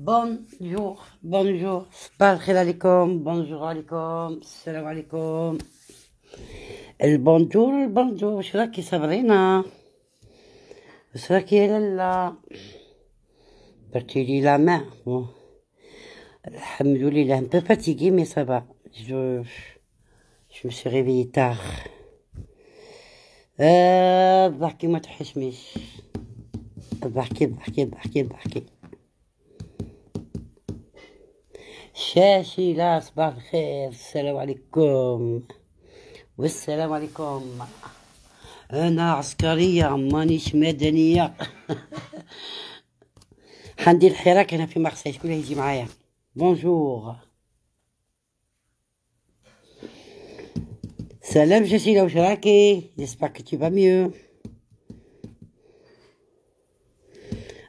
Bonjour, bonjour, صباح الخير عليكم، bonjour عليكم، السلام عليكم، البونجور البونجور، واش راكي صابرينا؟ واش راكي يا لالا؟ برتي لي لا مان، الحمد لله، un peu fatiguée mais ça va, je me suis réveillée tard. ضحكي ما تحشميش، ضحكي. شاشي لا، صباح الخير، السلام عليكم والسلام عليكم. انا عسكريه مانيش مدنيه. حندير الحراك هنا في مارسيل، شكون يجي معايا؟ بونجور. سلام جسيلة، واش راكي؟ جيسبر كو tu vas mieux.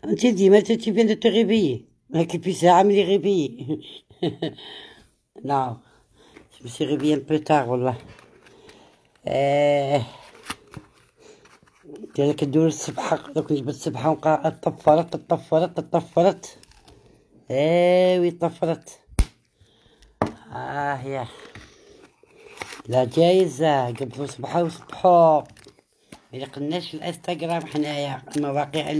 انت ديما tu viens de te réveiller. راكي في ساعة ملي ريفيي. لا je me suis réveillée un peu tard والله. ديالك ندور السبحة، دوك نجبد السبحة ونبقى طفرت. وي طفرت. يا لا جايزة، قبلوا سبحة وسبحوا. إلا قلناش في الانستغرام حنايا المواقع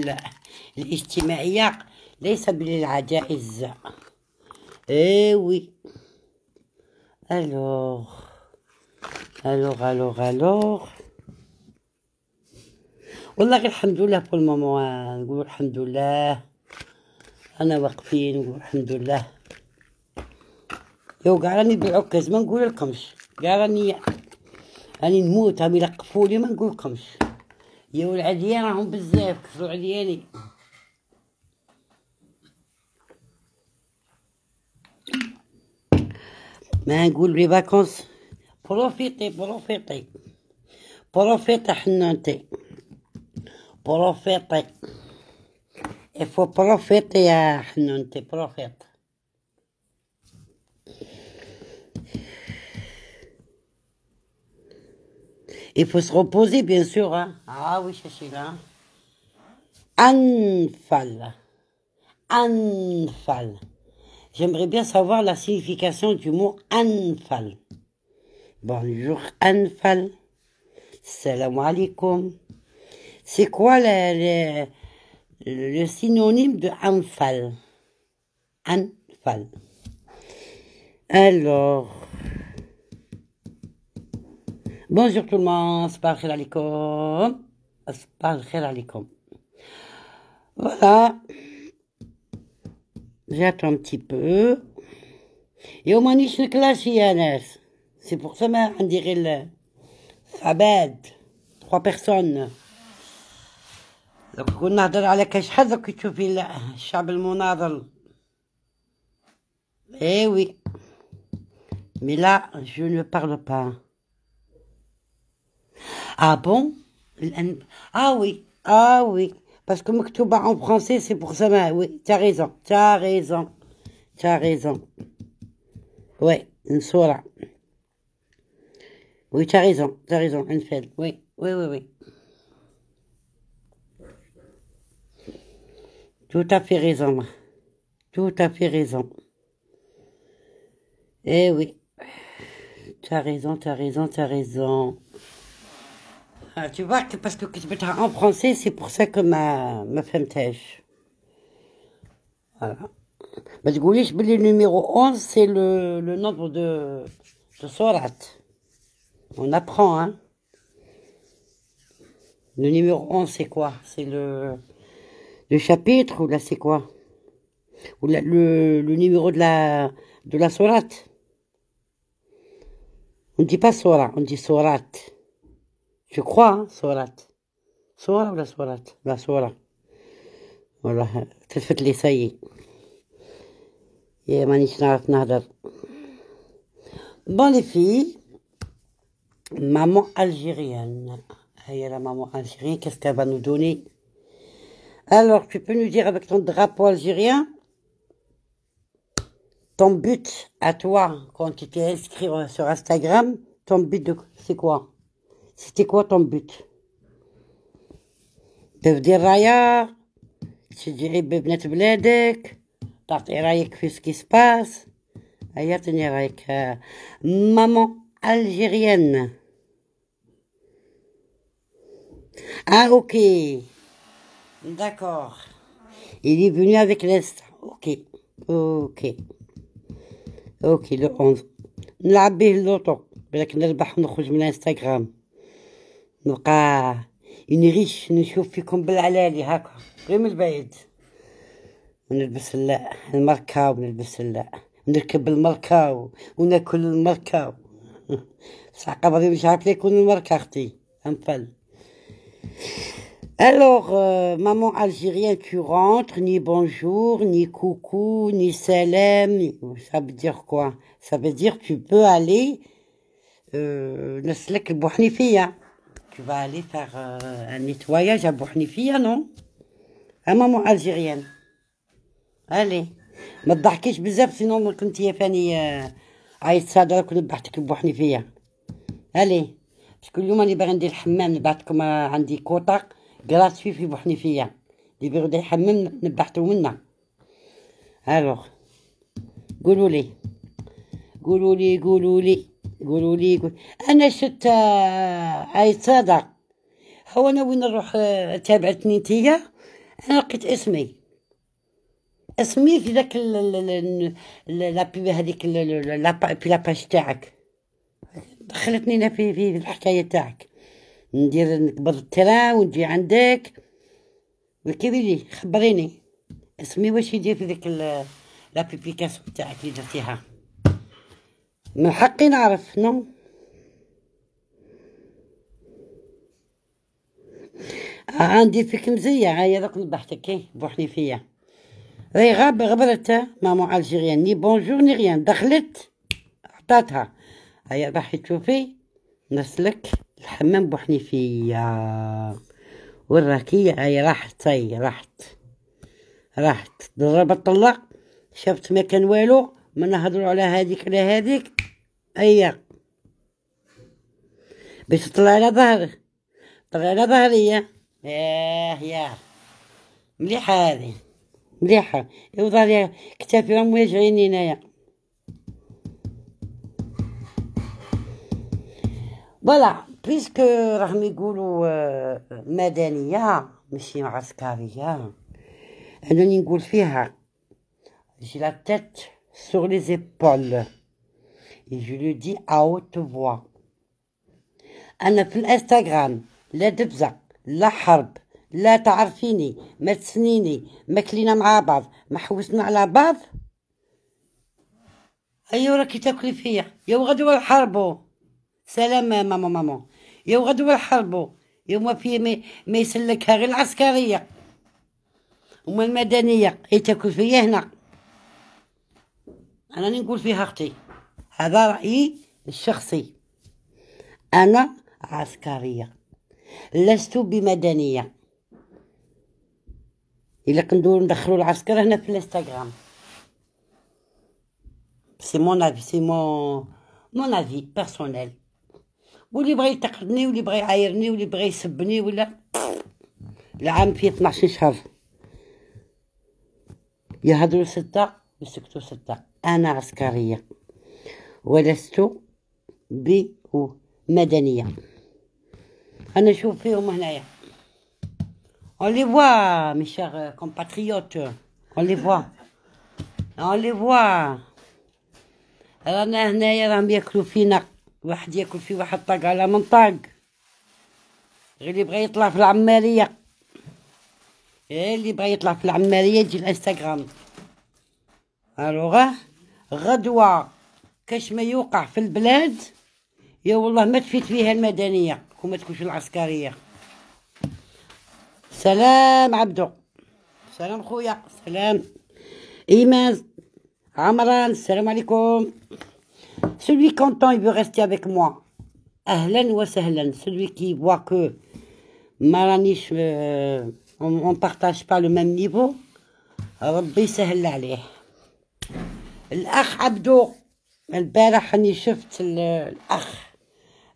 الاجتماعية ليس بالعجائز. وي. الوغ والله غير الحمد لله بول المومون، نقول الحمد لله. انا واقفين نقول الحمد لله. يو كاع راني بالعكاز ما نقول لكمش، كاع راني نموت، راهم يلقفولي ما نقول لكمش. يو العديان راهم بزاف، كثروا عدياني. ما نقول لي فاكونس، بروفيطي حنونتي، بروفيطي. faut profiter يا حنونتي، بروفيط. Il faut se reposer bien sûr, hein. Ah oui, Chachila. Anfal. J'aimerais bien savoir la signification du mot anfal. Bonjour Anfal. Salam alaikum. C'est quoi le synonyme de anfal? Anfal. Alors, bonjour tout le monde, صباح الخير عليكم. صباح الخير عليكم. Voilà. J'attends un petit peu. Et au manish le clash Yanes. C'est pour ça que on dirait le Fabed. 3 personnes. Donc on a على كاش حد كي تشوفي الشعب المناضل. Eh oui. Mais là, je ne parle pas. Ah bon? Ah oui. Parce que مكتوبة en français, c'est pour ça. Oui, t'as raison. Ouais, une sourate. Oui, t'as raison, Enfel. Oui. Tout à fait raison. Eh oui. T'as raison. Ah, tu vois que parce que tu peux en français, c'est pour ça que ma femme tèche. Voilà. Mais du coup, le numéro 11, c'est le nombre de sourates. On apprend, hein. Le numéro 11, c'est quoi? C'est le chapitre, ou là, c'est quoi? Ou le numéro de la sourate. On ne dit pas sourate, on dit sourate. Je crois, hein, sourate. Sourate ou la sourate? La sourate. Voilà, تلفت لي سيء. يا مانيش نعرف نهدر. Bon les filles, maman algérienne. هي la maman algérienne, qu'est-ce qu'elle va nous donner? Alors, tu peux nous dire avec ton drapeau algérien, ton but à toi, quand tu t'es inscrit sur Instagram, ton but c'est quoi? C'était quoi ton but? تفدي الراية، تشجعي ببنات بلادك، تعطي رايك في سكي سباس. هيا عطيني رايك. مامون الجيريenne. Ah, ok. D'accord. Il est venu avec l'Est. Ok. Ok. Ok, le 11. نلعب به اللوطو بالك نربح ونخرج من انستغرام، نبقى نغيش نشوف فيكم بالعلالي هكا غير من البعيد، ونلبس الماركة ونلبس نركب الماركة وناكل الماركة. بصح قبضي مش عارف يكون الماركة اختي انفل. Alors, maman algérienne, tu rentres, ni bonjour, ni coucou, ni salam, ça veut dire quoi? Ça veut dire tu peux aller, نسلك بوحنيفية. Tu vas aller faire un nettoyage à بوحنيفية, non? À maman algérienne. Allez, ما تضحكيش بزاف سينو ما كنتي يا فاني عايز صادرك ونبعتك لبوحنيفية. Allez, شكون اليوم راني باغي ندير الحمام نبعتكم عندي كوطة غراتوي في بوحنيفية اللي بيغدا يحمم نبعتو منا. الوغ قولوا لي قولوا لي قولوا لي قولوا لي انا شت عايز صادق. هو انا وين نروح تابعتني نتيا، انا لقيت اسمي في ذاك لابي هذيك لاباج تاعك، دخلتني انا في الحكايه تاعك. ندير نقبض التران ونجي عندك، كيفي لي خبريني اسمي واش يدير في ذيك لابليكاسيون تاعك اللي درتيها. من حقي نعرف نو. عندي فيك مزية. هيا دوك نبحتك كي بوحنيفية. راهي غبرت مامون الجيريان، ني بونجور ني ريان، دخلت عطاتها. هيا راحي تشوفي نسلك الحمام بوحنيفية. وين راكي؟ هيا راحت ضربت طلق، شافت ما كان والو، ما نهضروا على هذيك على هذيك. هيا باش تطلع على ظهري. يا مليحة هذه مليحة. يا ظهري كتافي راهم واجعين هنايا. فوالا بيسك راهم يقولوا مدنية ماشي عسكرية، أنني نقول فيها j'ai la tête sur les épaules et je le dis à haute voix. أنا في الانستغرام لا دبزة لا حرب لا تعرفيني ما تسنيني ما كلينا مع بعض ما حوسنا على بعض. أيوا راكي تاكلي فيا يا غدوة نحاربو. سلام ماما يا غدوة نحاربو. يوم في ما يسلكها غير العسكرية وما المدنية هي تاكل فيا هنا. أنا نقول فيها أختي هذا رأيي الشخصي. أنا عسكرية لست بمدنية. إلا كندور ندخلو العسكر هنا في الانستغرام. سي مون افي سي مون افي بيرسونيل. واللي بغى ينتقدني واللي بغى يعايرني واللي بغى يسبني ولا العام فيه 12 شهر يهضروا 6 يسكتوا 6. أنا عسكرية ولست بمدنية. أنا شوف فيهم هنايا. On les voit, mes chers compatriotes. On les voit. On les voit. رانا هنايا راهم ياكلوا فينا. واحد ياكل في واحد طاق على من طاق. غير اللي بغى يطلع في العمارية. اللي بغى يطلع في العمارية يجي الانستغرام. الوغ غدوة كاش ما يوقع في البلاد يا والله ما تفيت فيها المدنية وما تكونش العسكرية. سلام عبدو. سلام خويا. سلام إيمان عمران. السلام عليكم. Celui content il veut rester avec moi. أهلا وسهلا. Celui qui voit que مارانيش on partage pas le même niveau ربي يسهل عليه. الأخ عبدو البارح راني شفت الأخ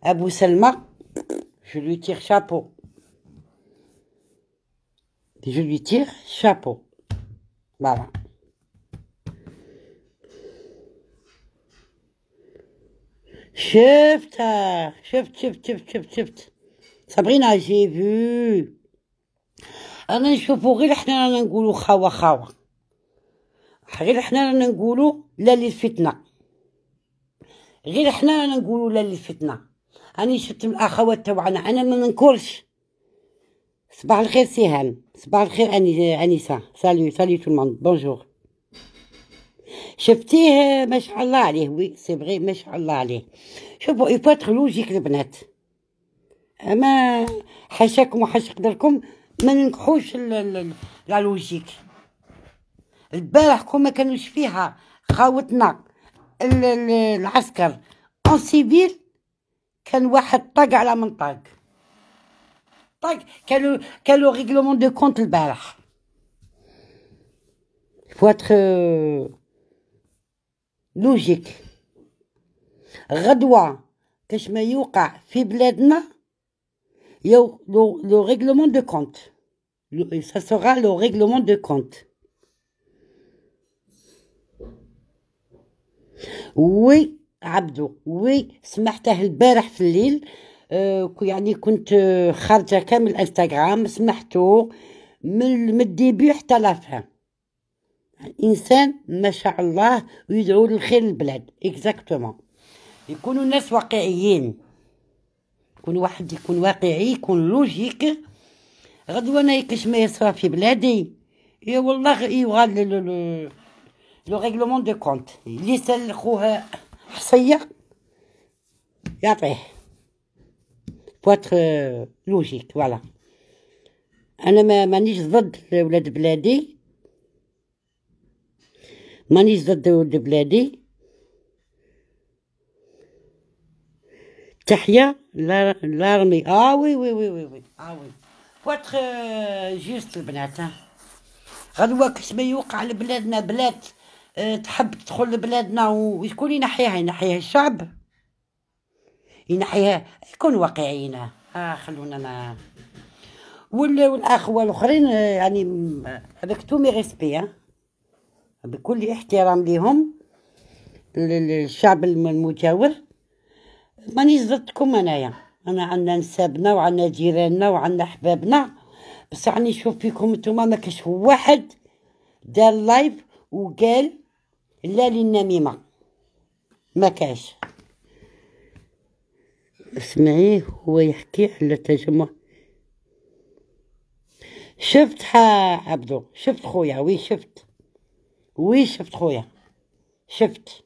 أبو سلمى. Je lui tire chapeau. Je lui tire chapeau. Voilà. شفتها، شفت صابرينا جي فو. انا نشوفو غير حنا رانا نقولو خاوة، غير حنا رانا نقولو لا للفتنة، غير حنا رانا نقولو لا للفتنة. راني شفت الاخوات تاوعنا، انا ما ننكرش. صباح الخير سهام، صباح الخير انسه، سالي تو الموند، بونجور. شفتيه ما شاء الله عليه، وي سي فغي ما شاء الله عليه. شوفوا يفو اتر لوجيك البنات، اما حاشاكم وحاش قدركم ما ننكحوش لا لوجيك. البارح كون ما كانوش فيها خاوتنا العسكر اون سيفيل، كان واحد طاق على من طاق. كانوا ريغلومون دو كونت البارح. فو اتر لوجيك. غدوة كاش ما يوقع في بلادنا لو ريغلومون دو كونت، ça sera le règlement de compte. وي عبدو، وي سمعته البارح في الليل. يعني كنت خارجة كامل انستغرام، سمعته من الديبي حتى لافان. انسان ما شاء الله ويدعو للخير للبلاد. اكزاكتومون. يكونوا الناس واقعيين، يكون واحد يكون واقعي، يكون لوجيك. غدوة انا كاش ما يصرى في بلادي، يا والله يغال لو ريغلومون دو كونت. اللي سال خوها حصيه يعطيه. فواتر لوجيك فوالا. انا مانيش ضد ولاد بلادي، مانيش ضد ولاد بلادي. تحية لارمي. وي وي وي وي وي وي. فواتر جوست البنات. غدوة كاش ما يوقع لبلادنا بلاد تحب تدخل لبلادنا وشكون ينحيها؟ ينحيها الشعب، ينحيها. يكون واقعيين. خلونا والاخوه الاخرين يعني avec tous mes respects، بكل احترام لهم الشعب المجاور. مانيش ضدكم انايا، انا عندنا نسابنا وعندنا جيراننا وعندنا احبابنا، بس راني نشوف فيكم نتوما ما كاش واحد دار لايف وقال لا للنميمه، ما كاش. اسمعيه هو يحكي على التجمع. شفت عبدو، شفت خويا، وي شفت خويا، شفت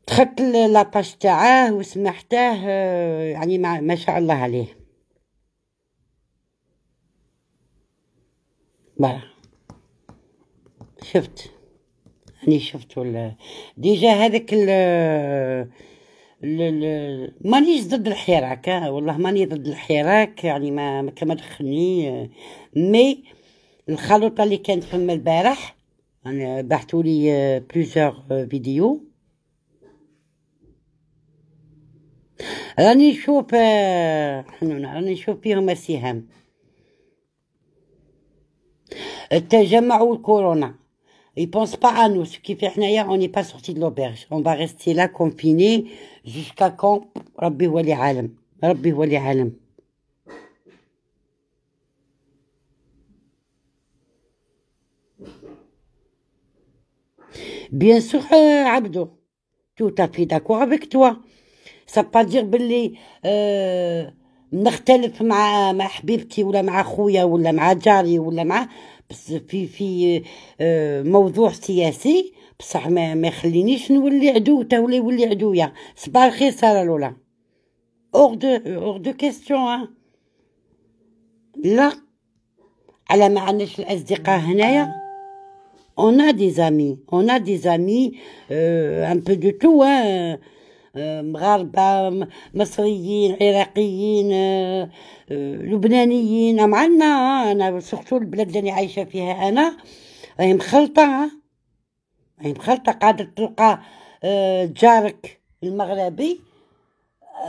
دخلت لاباج تاعه وسمعته. يعني ما شاء الله عليه. فوالا شفت، راني شفت ديجا هذاك مانيش ضد الحراك، والله ماني ضد الحراك، يعني ما كما دخلني. مي الخلطة اللي كانت فما البارح، يعني بعثولي بليزيور فيديو، راني نشوف راني نشوف فيهم السهام. التجمع والكورونا. Ils pensent pas à nous, ce qui fait حنايا on n'est pas sorti de l'auberge, on va rester là confinés jusqu'à quand. ربي هو اللي عالم، ربي هو اللي عالم. Bien sûr عبدو، tout à fait d'accord avec toi. ça pas dire باللي نختلف مع حبيبتي ولا مع خويا ولا مع جاري ولا مع، بس في موضوع سياسي، بصح ما يخلينيش نولي عدو تا ولا يولي عدويا. صباح الخير ساره لولا. اور دو كيستيون. لا، على ما عندناش الاصدقاء هنايا. on a des amis un peu de tout، مغاربة، مصريين، عراقيين، لبنانيين، معنا. أنا سورتو البلاد اللي أنا عايشة فيها أنا راهي مخلطة، راهي مخلطة. قادر تلقى جارك المغربي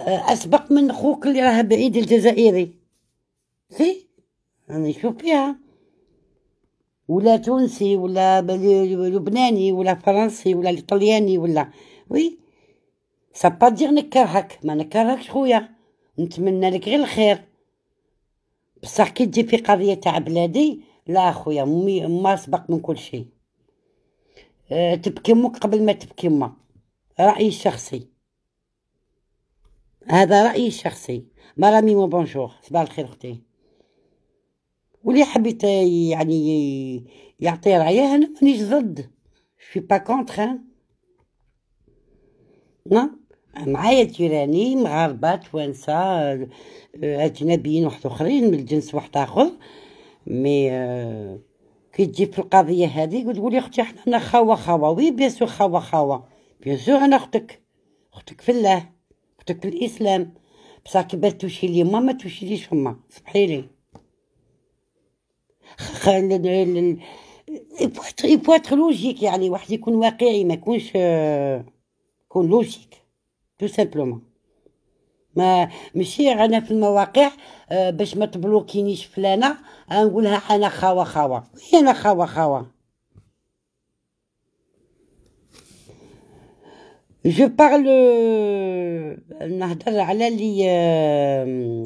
أسبق من خوك اللي راه بعيد الجزائري، راني نشوف فيها، ولا تونسي ولا لبناني ولا فرنسي ولا إيطالياني ولا وي. سا با دير نكرهك، ما نكرهكش خويا، نتمنى لك غير الخير، بصح كي تجي في قضية تاع بلادي لا خويا، ما سبق من كل شيء. تبكي امك قبل ما تبكي ما، رأيي الشخصي، هذا رأيي الشخصي. مرامي مو بونجور، صباح الخير اختي. واللي حبيت يعني يعطي رأيه، انا مانيش ضد، شي با كونتر. نعم، معايا جيراني مغاربة توانسة، أجنبيين واحد أخرين من الجنس واحد آخر، مي كي تجي في القضية هذه وتقولي أختي حنا خوا خوا، وي بيان سور خوا خوا، بيان سور أنا أختك، أختك في الله، أختك في الإسلام، بصح كي باش توشي لي ما توشيليش فما، سمحيلي. يبغى تخ لوجيك، يعني واحد يكون واقعي، ما يكونش يكون لوجيك تو سامبلومون. ما ماشي انا في المواقع باش ما تبلوكينيش فلانه نقولها انا خاوه خاوه، انا خاوه خاوه. جو بارل، نهضر على اللي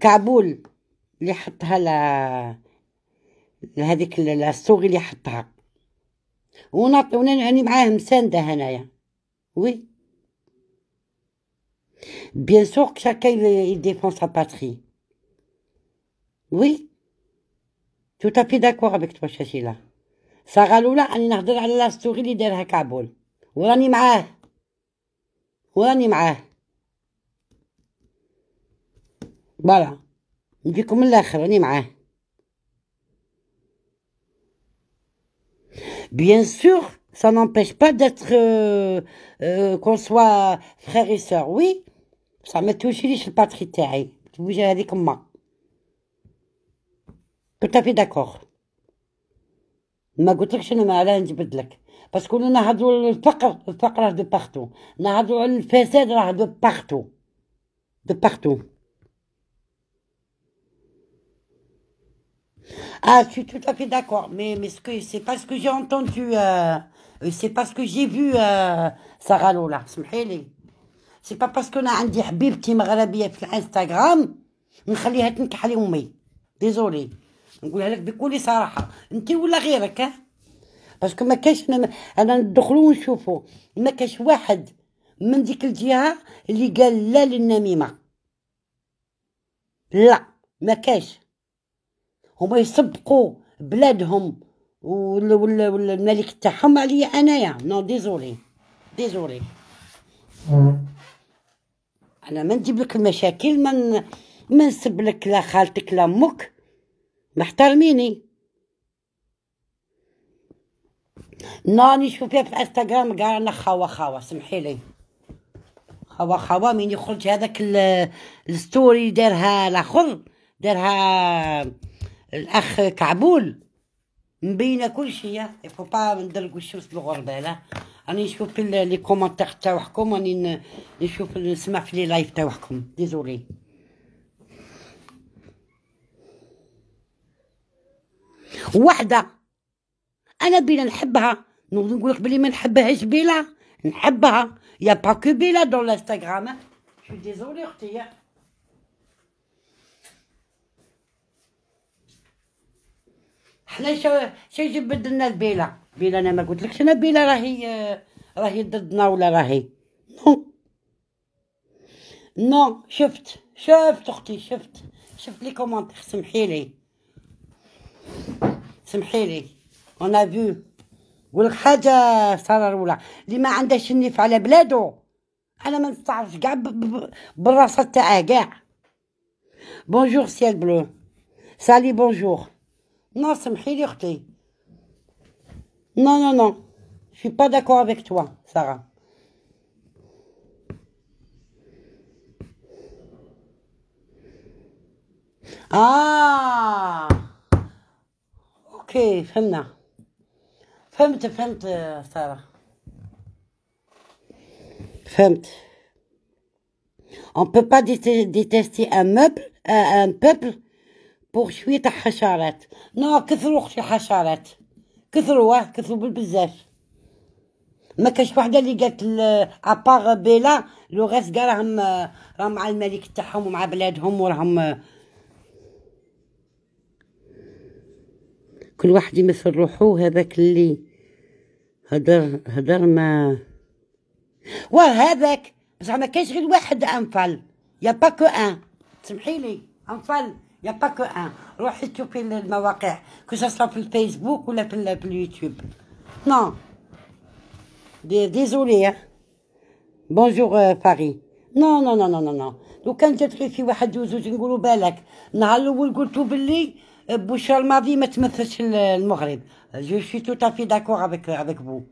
كعبول اللي حطها لهذيك الصوغي اللي حطها، ونعني معاه مسانده هنايا. وي bien sûr que chacun il défend sa patrie. Oui, tout à fait d'accord avec toi شاشيلا. سارة الأولى راني نهضر على لا ستوري اللي دارها كعبول، وراني معاه، وراني معاه. فوالا نجيكم من الآخر، راني معاه. Bien sûr, ça n'empêche pas d'être qu'on soit frère et sœur, oui. بصح ما توشيليش الباتري تاعي، توجه هذيك ما. tout à fait d'accord. ما قلتلكش انا ما علاه نجبد لك، باسكو نهضروا الفقر، الفقر راه دو بارتو، نهضروا على الفساد راه دو بارتو، دو بارتو. Ah, je suis tout à fait d'accord, mais c'est pas ce que j'ai entendu, c'est pas ce que j'ai vu, Sarah Lola, سمحيلي. C'est pas parce que انا عندي حبيبتي مغربيه في الانستغرام نخليها تنكح لي امي، ديزولي نقولها لك بكل صراحه، انت ولا غيرك، ها. باسكو ما كاش، انا ندخلو ونشوفو، ما كاش واحد من ديك الجهه اللي قال لا للنميمه، لا ما كاش. هما يسبقوا بلادهم ولا الملك تاعهم عليا انايا، نو ديزولي، ديزولي. انا ما نجيب لك المشاكل، ما نسب لك لا خالتك لا امك، محترميني. ناني شوفيها في الانستغرام قال انا خاوه خاوه، سمحيلي، خاوه خاوه. من يخرج هذاك الستوري دارها الاخر، دارها الاخ كعبول، مبينه كل شيء. يفو با ندرقوا الشمس بالغربه، لا راني نشوف في لي كومونتير تاعكم، راني نشوف نسمع في لي لايف تاعكم، ديزولي. وحده انا بيلا نحبها، نقول لك بلي ما نحبهاش بيلا، نحبها، يا با كو بيلا دون الانستغرام. شو ديزولي اختي. حنا شو يجيب بدلنا البيلا، بيلا انا ما قلتلكش انا بيلا راهي ضدنا ولا راهي، نو نو. شفت اختي، شفت لي كومونتير، سمحيلي، سمحيلي. انا فيو نقولك حاجه صار الاولى، اللي ما عندهاش النيف على بلادو انا ما نستعرفش كاع بالراسه تاعها كاع. بونجور سيال بلو، سالي بونجور. نو سمحيلي اختي، نو نو نو، je suis pas d'accord avec toi Sarah. اوكي فهمنا، فهمت سارة، فهمت. on peut pas détester un peuple pour شوية تاع حشرات. نو كثروا اختي حشرات، كثروا كثروا بالبزاف. ما كاش وحده اللي قالت ابار بيلا لو غاس كاع راهم مع الملك تاعهم ومع بلادهم وراهم كل واحد يمثل روحو. هذاك اللي هدر ما وهذاك بصح ما كاينش غير واحد انفال، يا با كو ان، سمحي لي انفال يا با كو ان. روحي تشوفي المواقع كو سا في الفيسبوك ولا في اليوتيوب. نو ديزولي بونجور باري. نو نو نو نو نو لو كان جات غير في واحد وزوج نقولوا بالك. النهار الاول قلتو باللي بوشرى الماضي ما تمثلش المغرب، جو سوي تو تافي داكور افيك بو.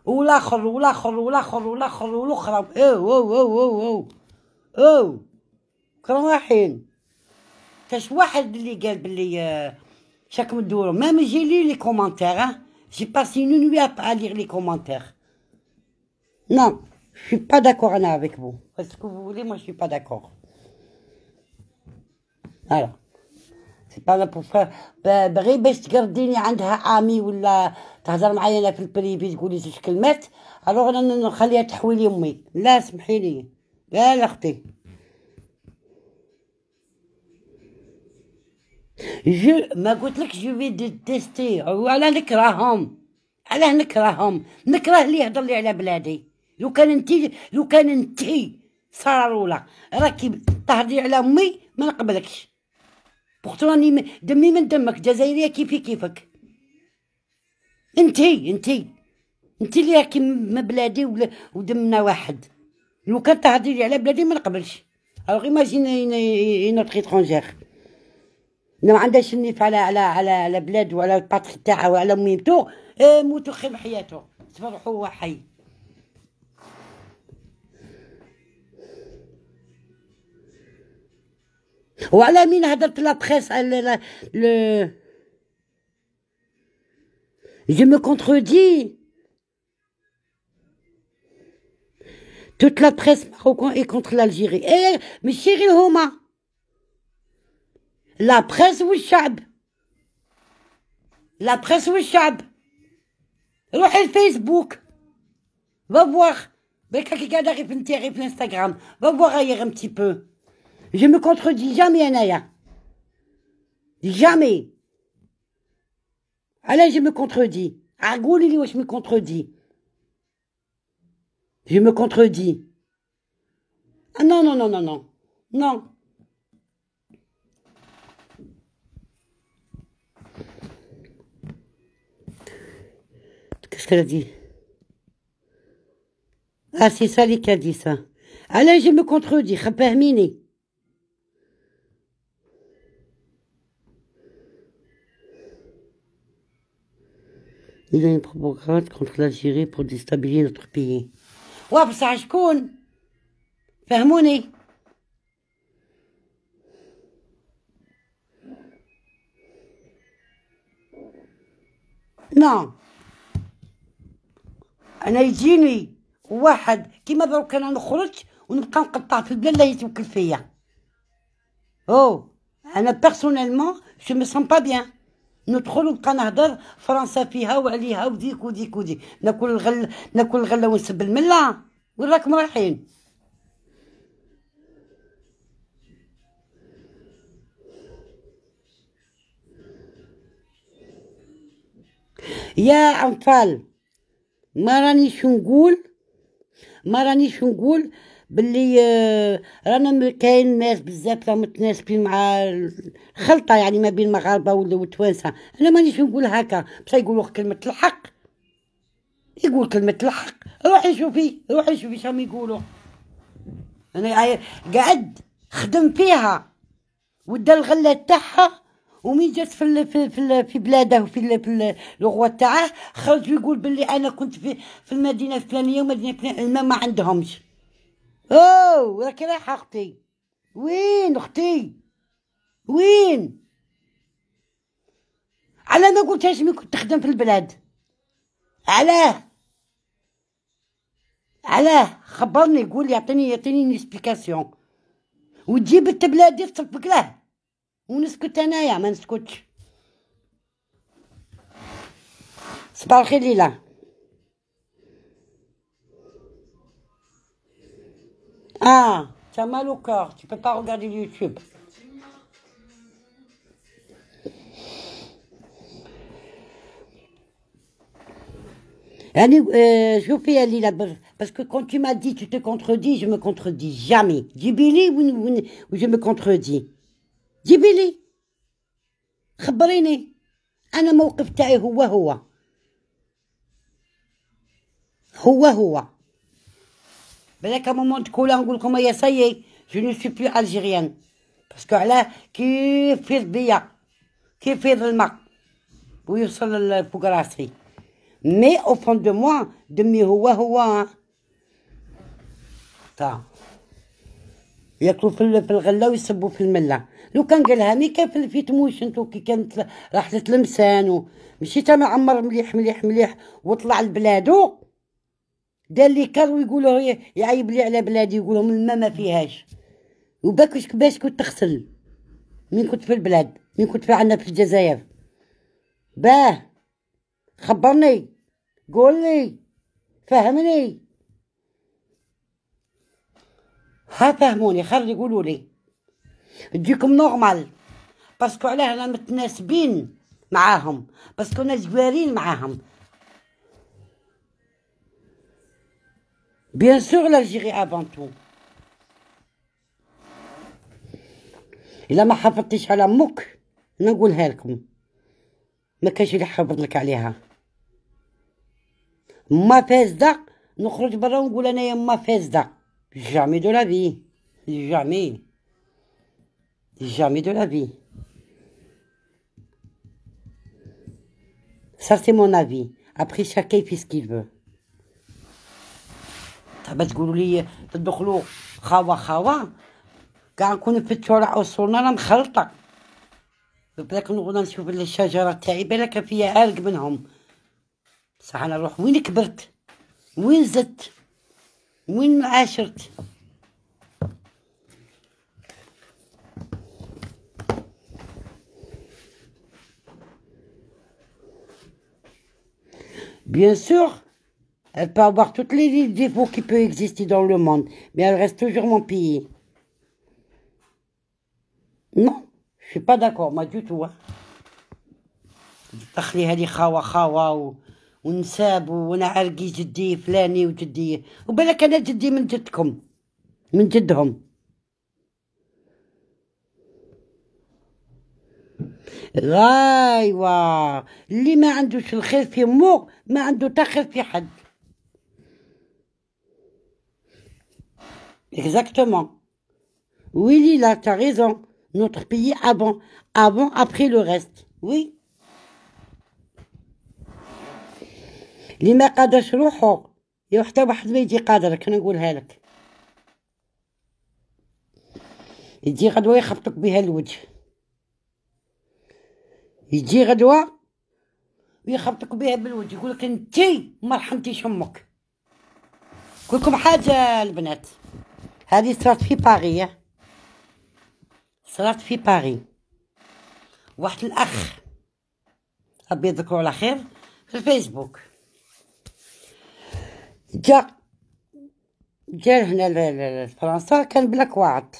والاخر والاخر والاخر والاخر والاخرى او او او او او او كرهوا رايحين. كاش واحد اللي قال باللي شاكم تدوروا ميم جي لي لي كومونتير. جي باسي une nuit à lire les commentaires. Non, je suis pas d'accord avec vous. Parce que vous voulez, moi je suis pas d'accord. Voilà. C'est pas là pour faire بغي باش تقرديني عندها عامي ولا تهضر معايا انا في البريفي تقولي زوج كلمات الوغ انا نخليها تحويلي امي. لا سمحي لي. لا اختي. جو ما قلت لك جو في ديتيستي وعلى نكرههم. علاه نكرههم؟ نكره اللي يهضر لي على بلادي. لو كان انتي صاروله راكي تهضري على امي ما نقبلكش. بورتو راني دمي من دمك، جزائريه كيفي كيفك. انتي اللي راكي من بلادي ودمنا واحد. لو كان تهضري لي على بلادي ما نقبلش. الوغ ايماجين نوتر ايترونجير ما عندهاش النيف على بلاد وعلى الباتري تاعها وعلى ميمتو. موتو خير حياته تفرحوا هو حي. وعلى مين هدرت لا بريس je me contredis. Toute la presse marocaine est contre l'Algérie. Eh ماشي غير هما، لا بريس والشعب. لا بريس والشعب. روحي الفيسبوك va voir. بالك راكي قاعده غير في الانستغرام. va voir ailleurs un petit peu. Je me contredis jamais انايا. jamais. علاش je me contredis؟ قولي لي واش me contredis. Je me contredis. Ah non non non non non non. Qu'est-ce qu'elle a dit? Ah c'est Sally qui a dit ça. علاش je me contredis؟ فهميني. Il y a une propagande contre l'Algérie pour déstabiliser notre pays. Ouais, بصح شكون؟ فهموني. نعم. أنا يجيني واحد كيما دروك أنا نخرج ونبقى نقطع في البلاد لا يتوكل فيا. أنا بيرسونيلمون جو مي سون با بيان. ندخل ونبقى نهضر فرنسا فيها وعليها وديك وديك وديك. ناكل الغله ونسب المله. وين راكم رايحين؟ يا أنفال ما رانيش نقول باللي رانا كاين ناس بزاف راهم متناسبين مع الخلطه يعني ما بين المغاربه والتوانسه. انا مانيش نقول هكا باش يقولوا كلمه الحق. يقول كلمه الحق. روحي شوفي شنو يقولوا. انا قاعد خدم فيها ودا الغله تاعها ومين جات في بلاده وفي الغوا تاعه خرج ويقول باللي انا كنت في المدينه الفلانيه ومدينه فلانيه. الماء ما عندهمش. راكي رايحه اختي. وين اختي؟ وين؟ على ما قلتهاش ملي كنت تخدم في البلاد؟ علاه خبرني قول لي يعطيني اكسبليكاسيون. وتجيب انت بلادي تصفق له ونسكت انايا ما نسكتش. صباح الخير ليلى. Ah, t'as mal au corps, tu peux pas regarder YouTube. Allez, je fais aller là-bas. Parce que quand tu m'as dit tu te contredis, je me contredis jamais. Djibili ou je me contredis. Djibili, خبريني. أنا موقف تاعي هو. بالك مومون تقول نقول لكم يا سايي جو نو سوي بلو الجيريان. باسكو علاه كيف يفيض بيا كيف يفيض الماء ويوصل لفوق راسي. مي او فون دو موا دمي هو تا ياكلوا في الغله ويصبوا في المله. لو كان قالها مي كان في تموش انتو كي كانت راح لتلمسان مشي تا معمر مليح وطلع لبلادو دار لي كار ويقولوا يعيب لي على بلادي يقولوا من الماء ما فيهاش. وباك باش كنت تغسل من كنت في البلاد من كنت عندنا في الجزائر. باه خبرني قول لي فهمني. ها فهموني خلي يقولوا لي تجيكم نورمال. باسكو علاه انا متناسبين معاهم باسكو انا جوارين معاهم. بيان سور l'Algérie avant tout. الا ما حافظتيش على امك نقولها لكم ما كاينش اللي يحافظ لك عليها. ما فاسده نخرج برا ونقول انا يا ما فاسده. jamais de la vie. jamais de la vie. Ça c'est mon avis. Après chacun fait ce qu'il veut. تحب تقولوا لي تدخلوا خاوه كاع نكون نفتشوا على عصورنا انا مخلطه. بالك نقعد نشوف الشجره تاعي بالك فيها عرق منهم. بصح انا نروح وين كبرت وين زدت وين عاشرت. Bien sûr, elle peut avoir toutes les défauts qui peuvent exister dans le monde, mais elle reste toujours mon pays. Non, je suis pas d'accord, moi du tout. تخلي هذه خاوة ونساب وانا عرقي جدي فلاني وجدي وبالك انا جدي من جدكم من جدهم. ايوا اللي ما عندوش الخير في مو ما عنده تا خير في حد. Exactement. Oui Lila, t'as raison. Notre pays avant, après le reste. Oui. اللي ما قادرش روحو يا حتى واحد ما يجي قادرك انا نقولها لك. يجي غدوه يخبطك بها الوجه. يجي غدوه ويخبطك بها بالوجه يقولك انتي ما رحمتيش امك. نقولكم حاجه البنات هذه صارت في باري. صارت في باري واحد الاخ ربي يذكره على خير في الفيسبوك جا هنا لفرنسا كان بلا كواعط.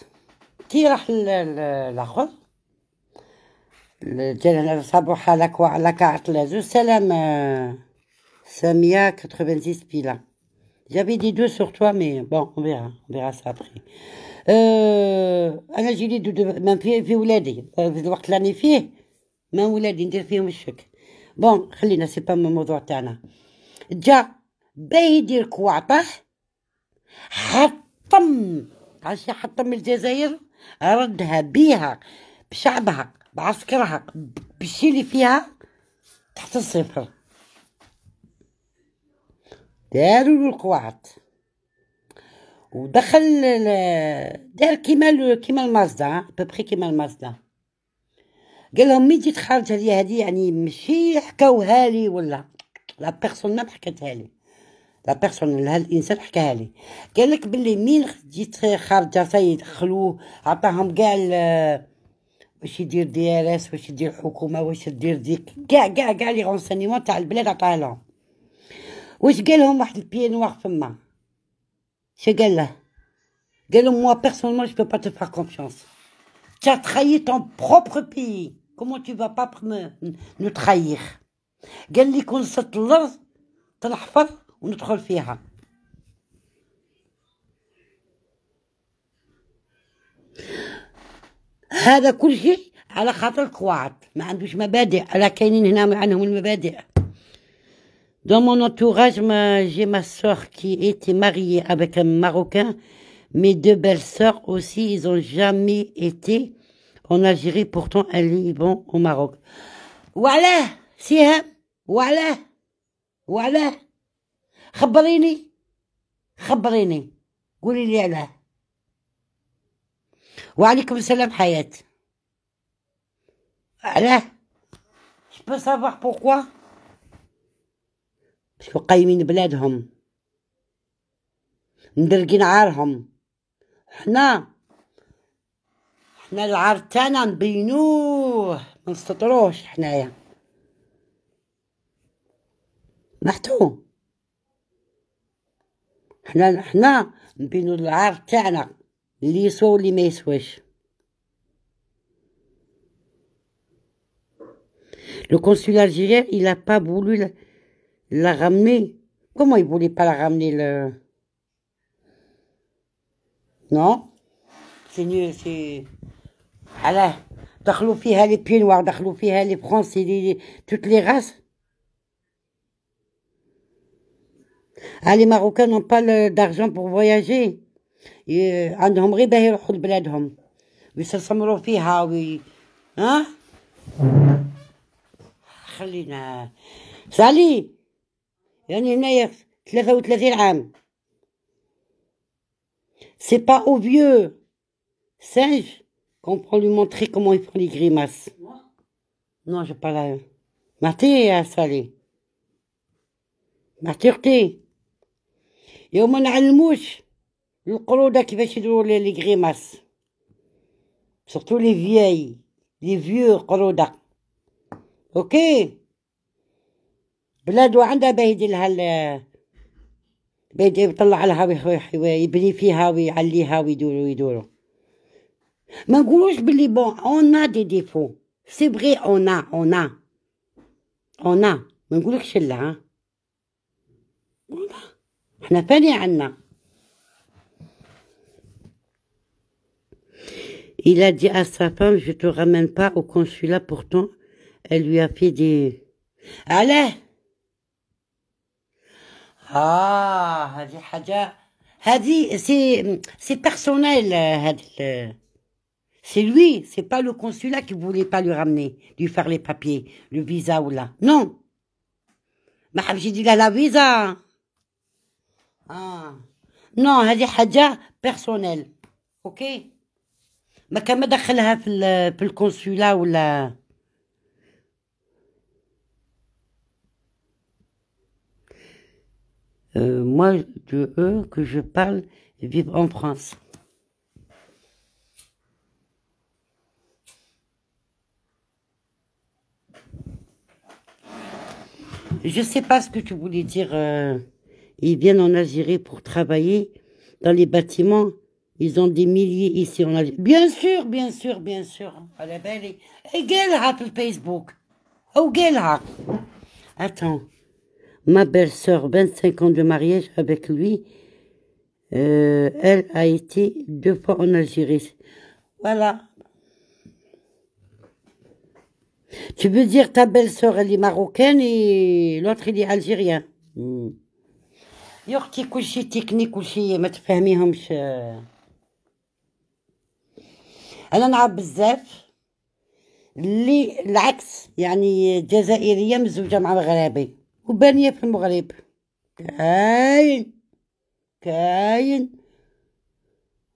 كي راح الاخر جا هنا صابو حالة كواعط لازو سلام سامية 86 بيلا. J'avais dit 2 sur toi, mais bon, on verra ça après. أنا جيلي من في ولادي في الوقت اللي راني فيه ما ولادي ندير فيهم الشك. بون خلينا سي با الموضوع تاعنا. جا باهي يدير كواعطه حطم عرفتي حطم الجزائر ردها بيها بشعبها بعسكرها بالشي اللي فيها تحت الصفر. داروا القواعط ودخل دار كيما المازدا ببخي كيما المازدا. قال لهم مين جيت خارج هذه يعني ماشي حكاوها لي ولا لا بيرسون ما حكاتها لي. لا بيرسون الانسان حكاها لي قال لك باللي مين جيت خارجه سي دخلوه عطاهم كاع واش يدير دي ار اس واش يدير الحكومه واش دير ديك كاع لي غونسينيمون تاع البلاد عطاها لهم. واش قال لهم واحد البيي نوار فما. ش قال له قال لهم moi personnellement je peux pas te faire confiance. Tu as trahi ton propre pays. Comment tu vas pas nous trahir? قال لي كون صرت الارض تنحفر وندخل فيها. هذا كل شيء على خاطر القواعد، ما عندوش مبادئ. على كاينين هنا عندهم المبادئ. Dans mon entourage, j'ai ma soeur qui était mariée avec un Marocain. Mes deux belles-sœurs aussi, ils ont jamais été en Algérie. Pourtant, elles vont au Maroc. وعلاه سهام وعلاه خبريني قولي لي علاه. وعليكم السلام حياة. علاه je peux savoir pourquoi. باش قايمين بلادهم مدرقين عارهم. حنا العار تاعنا نبينوه ما نستطروش حنايا محتو. حنا نبينو العار تاعنا اللي يسوى واللي ما يسواش. Le consulat algérien, il a pas voulu la ramener. Comment il voulait pas la ramener Non, c'est mieux, c'est... Alors, دخلوا فيها les pieds noirs, دخلوا فيها les français, toutes les races. Ah, les Marocains n'ont pas d'argent pour voyager. عندهم غير باهي يروحوا لبلادهم ويستثمروا فيها ها. خلينا سالي يعني هنايا 33 عام. C'est pas au vieux singe qu'on peut lui montrer comment il prend les grimaces. Non, je parle. Marty يا سالي معتيرتي يوم ما نعلموش القرودة كيفاش يديروا لي غريماس. surtout les vieilles les vieux قرودة. اوكي بلادو عندها باهي يدير لها باهي يطلع لها يبني فيها ويعليها ويدوروا. ما نقولوش بلي بون اون ا دي ديفو سي فغي اون ا ما نقولكش لا. حنا فاني عنا. Il a dit à sa femme, je te ramène pas au consulat, pourtant elle lui a fait des... علاه هذه حاجة هذه c'est personnel. C'est lui, c'est pas le consulat qui voulait pas lui ramener, lui faire les papiers, le visa ou là. Non. ما حبش يدير لها فيزا. non هذه حاجة personnel. اوكي ما كان ما دخلها في الكونسولا ولا. moi de eux que je parle vivent en France. Je sais pas ce que tu voulais dire. Ils viennent en Algérie pour travailler dans les bâtiments. Ils ont des milliers ici en Algérie. Bien sûr. على بالي. قالها في الفيسبوك. أو قالها. Attends. Ma belle-sœur, 25 ans de mariage avec lui. Elle a été 2 fois en Algérie. Voilà. Tu veux dire ta belle-sœur, elle est marocaine et l'autre, il est algérien. يا اختي كلشي تكنيك كلشي ما تفهميهمش. انا نعرف بزاف اللي العكس يعني جزائريه مزوجه مع مغربي وبانيه في المغرب. كاين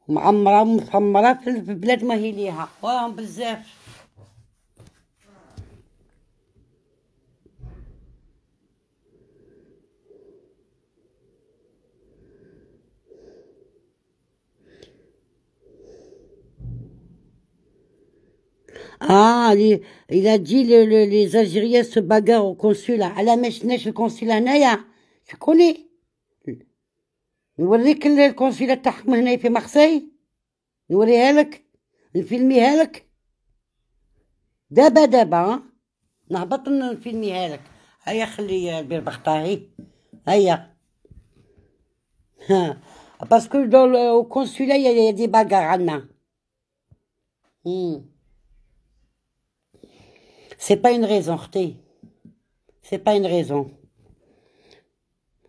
معمره ومثمره في بلاد ما هي ليها وراهم بزاف. il a dit les Algériens se bagarrent au consulat. على ما شفناش الكونسولا هنايا. Tu connais نوريك الكونسيلة تاعهم هنا في مارسي، نوريها لك، نفيلميها لك دابا دابا، نهبط نفيلميها لك. هيا خلي البيربخ طاهي، هيا. ها باسكو دو الكونسيلة يا دي باكار عنا. سي با اون ريزون اختي، سي با اون ريزون.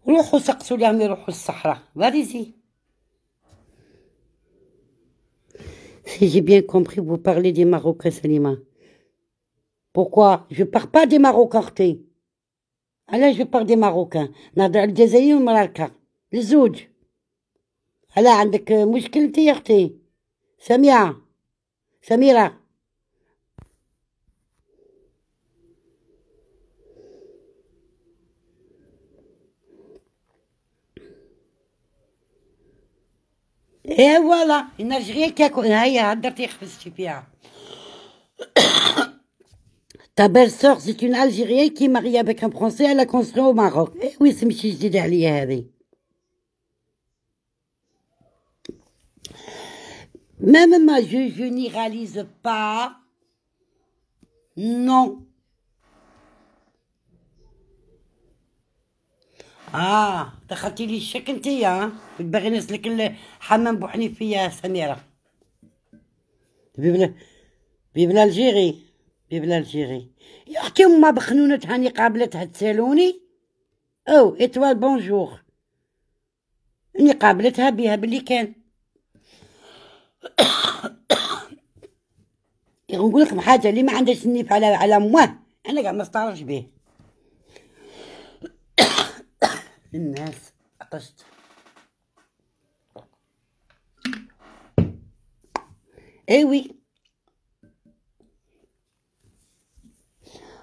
روحوا سقسوا لهم يروحوا للصحراء، فاليزي. Si j'ai bien compris, vous parlez des Marocains, Salima. Pourquoi? Je parle pas des Marocains, اختي. علاش je parle des Marocains؟ نهضر على الجزائريين والمراكا الزوج. هلا عندك مشكل انت يا اختي؟ سميعة، سميرة. ايه فوالا، une Algérienne qui a... هيا هدرتي خفزتي فيها. Ta belle-sœur, c'est une Algérienne qui est mariée avec un Français, elle a construit au Maroc. Eh oui, c'est ماشي جديدة عليا هذه. Même moi, je généralise pas. Non. دخلتي لي الشك انتيا، باغي نسلك الحمام بوحنيفية يا سميرة. بيبلا الجيري، بيبلا الجيري. يا اختي أما بخنونة هاني قابلتها تسالوني. او اتوال بونجور. اني قابلتها بها باللي كان. نقول لكم حاجة، اللي ما عندهاش النيف على مواه انا قاعد ما استعرفش به. الناس عطشت. ايوي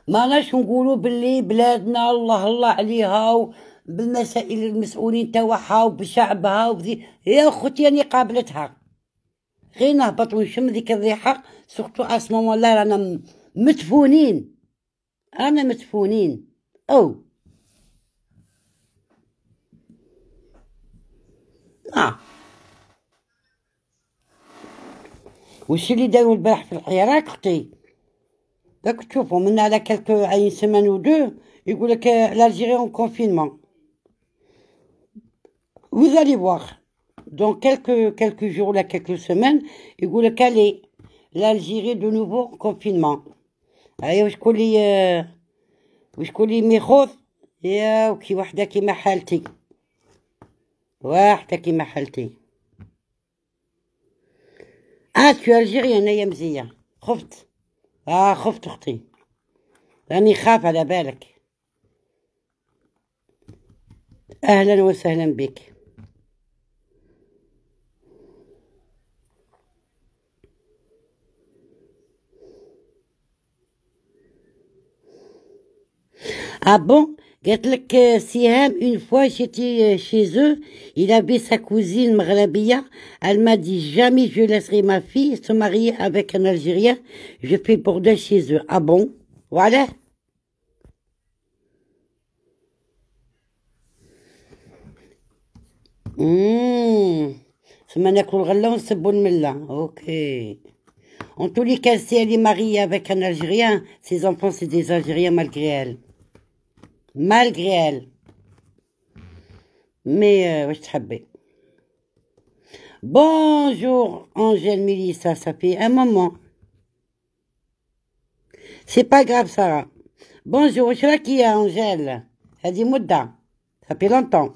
ماناش نقولوا باللي بلادنا الله الله عليها بالمسائل المسؤولين تاعها وبشعبها وبذي. يا اختي راني قابلتها، غير نهبط ونشم ذيك الريحه، سورتو اسمو والله رانا مدفونين، رانا مدفونين. او وش اللي داروا البارح في الحيرات اختي؟ داك تشوفوا من على كالكو عين سيمان و دو يقول لك l'Algérie en confinement. Vous allez voir dans quelques jours là, quelques semaines يقول لك allez l'Algérie de nouveau en confinement. ايوا وشكون اللي ميخوض؟ يا وكي وحده كيما حالتي، واحده كيما حالتي. تو الجيري انايا مزيه، خفت. خفت اختي، راني خاف على بالك. اهلا وسهلا بك. bon, قالت لك سهام une fois j'étais chez eux, il avait sa cousine maghrébia, elle m'a dit jamais je laisserai ma fille se marier avec un Algérien, je fais bordel chez eux. Ah bon? Voilà. ثم ناكل الغلة ونسبو الملة. اوكي. En tous les cas, si elle est mariée avec un Algérien, ses enfants c'est des Algériens malgré elle. Malgré elle. Mais wesh تحبي. Bonjour Angèle Mélissa, ça fait un moment. C'est pas grave Sarah. Bonjour, wesh راكي يا Angèle? هذه مدة. Ça fait longtemps.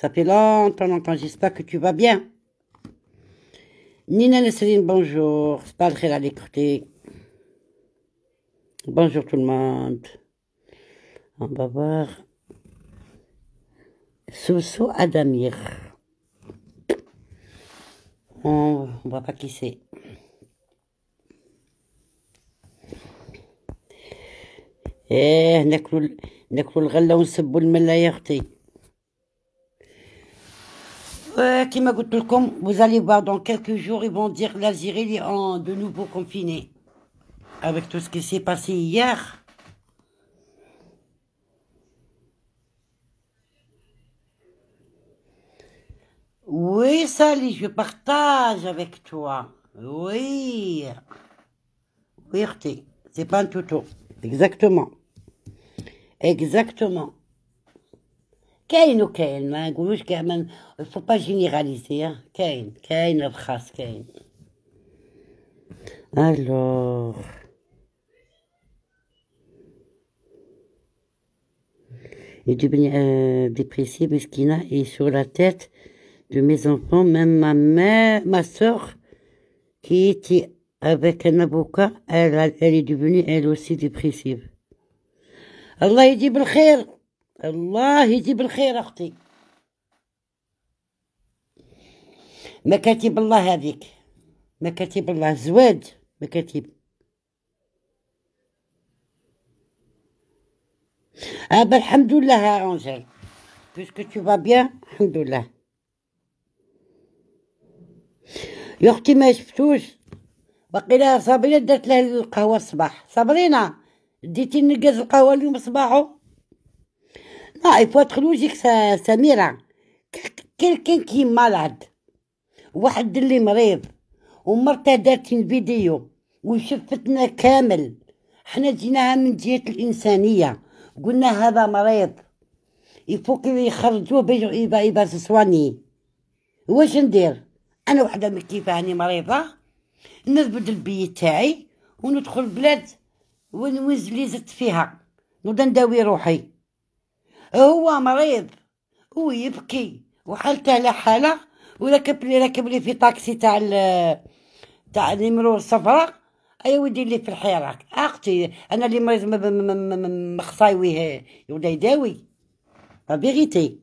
Ça fait longtemps, j'espère que tu vas bien. Nina Nesrine, bonjour. C'est pas le à l'écouter. Bonjour tout le monde. On va voir. Soso Adamir. On voit pas qui c'est. ناكلوا الغلة ونسبوا الملة يا اختي. Comme قلت لكم, vous allez voir dans quelques jours, ils vont dire l'Algérie est de nouveau confinée. Avec tout ce qui s'est passé hier. Oui, Sally, je partage avec toi. Oui. Oui, Urti. C'est pas un toutou. Exactement. Exactement. كاين وكاين ما نقولوش كاع ما faut pas généraliser hein. كاين الخاص كاين. Alors, est devenue dépressive, mesquina, et sur la tête de mes enfants, même ma mère, ma soeur, qui était avec un avocat, elle est devenue elle aussi dépressive. الله يجيب الخير الله يجيب الخير أختي مكاتب الله هذيك مكاتب الله زواج مكاتب bah, alhamdoulilah Angèle puisque tu vas bien alhamdoulilah يا اختي ما شفتوش باقي صابرينه درت له القهوه الصباح صابرينه ديتي نقز القهوه اليوم صباحو لا il faut être logique سميره كاين كي مالاد واحد اللي مريض ومرته دارت فيديو وشفتنا كامل حنا جيناها من جهه الانسانيه قلنا هذا مريض يفوك يخرجوه باش يبقى سواني واش ندير انا وحده من كيفاه راني مريضه نثبت البيت تاعي وندخل البلاد وين اللي زدت فيها نبدا نداوي روحي هو مريض ويبكي وحالته على حاله وراكب لي في طاكسي تاع نيمرو الصفراء ايا ودي لي في الحراك اختي انا اللي مريض مخصايويه يبدا يداوي لا فيغيتي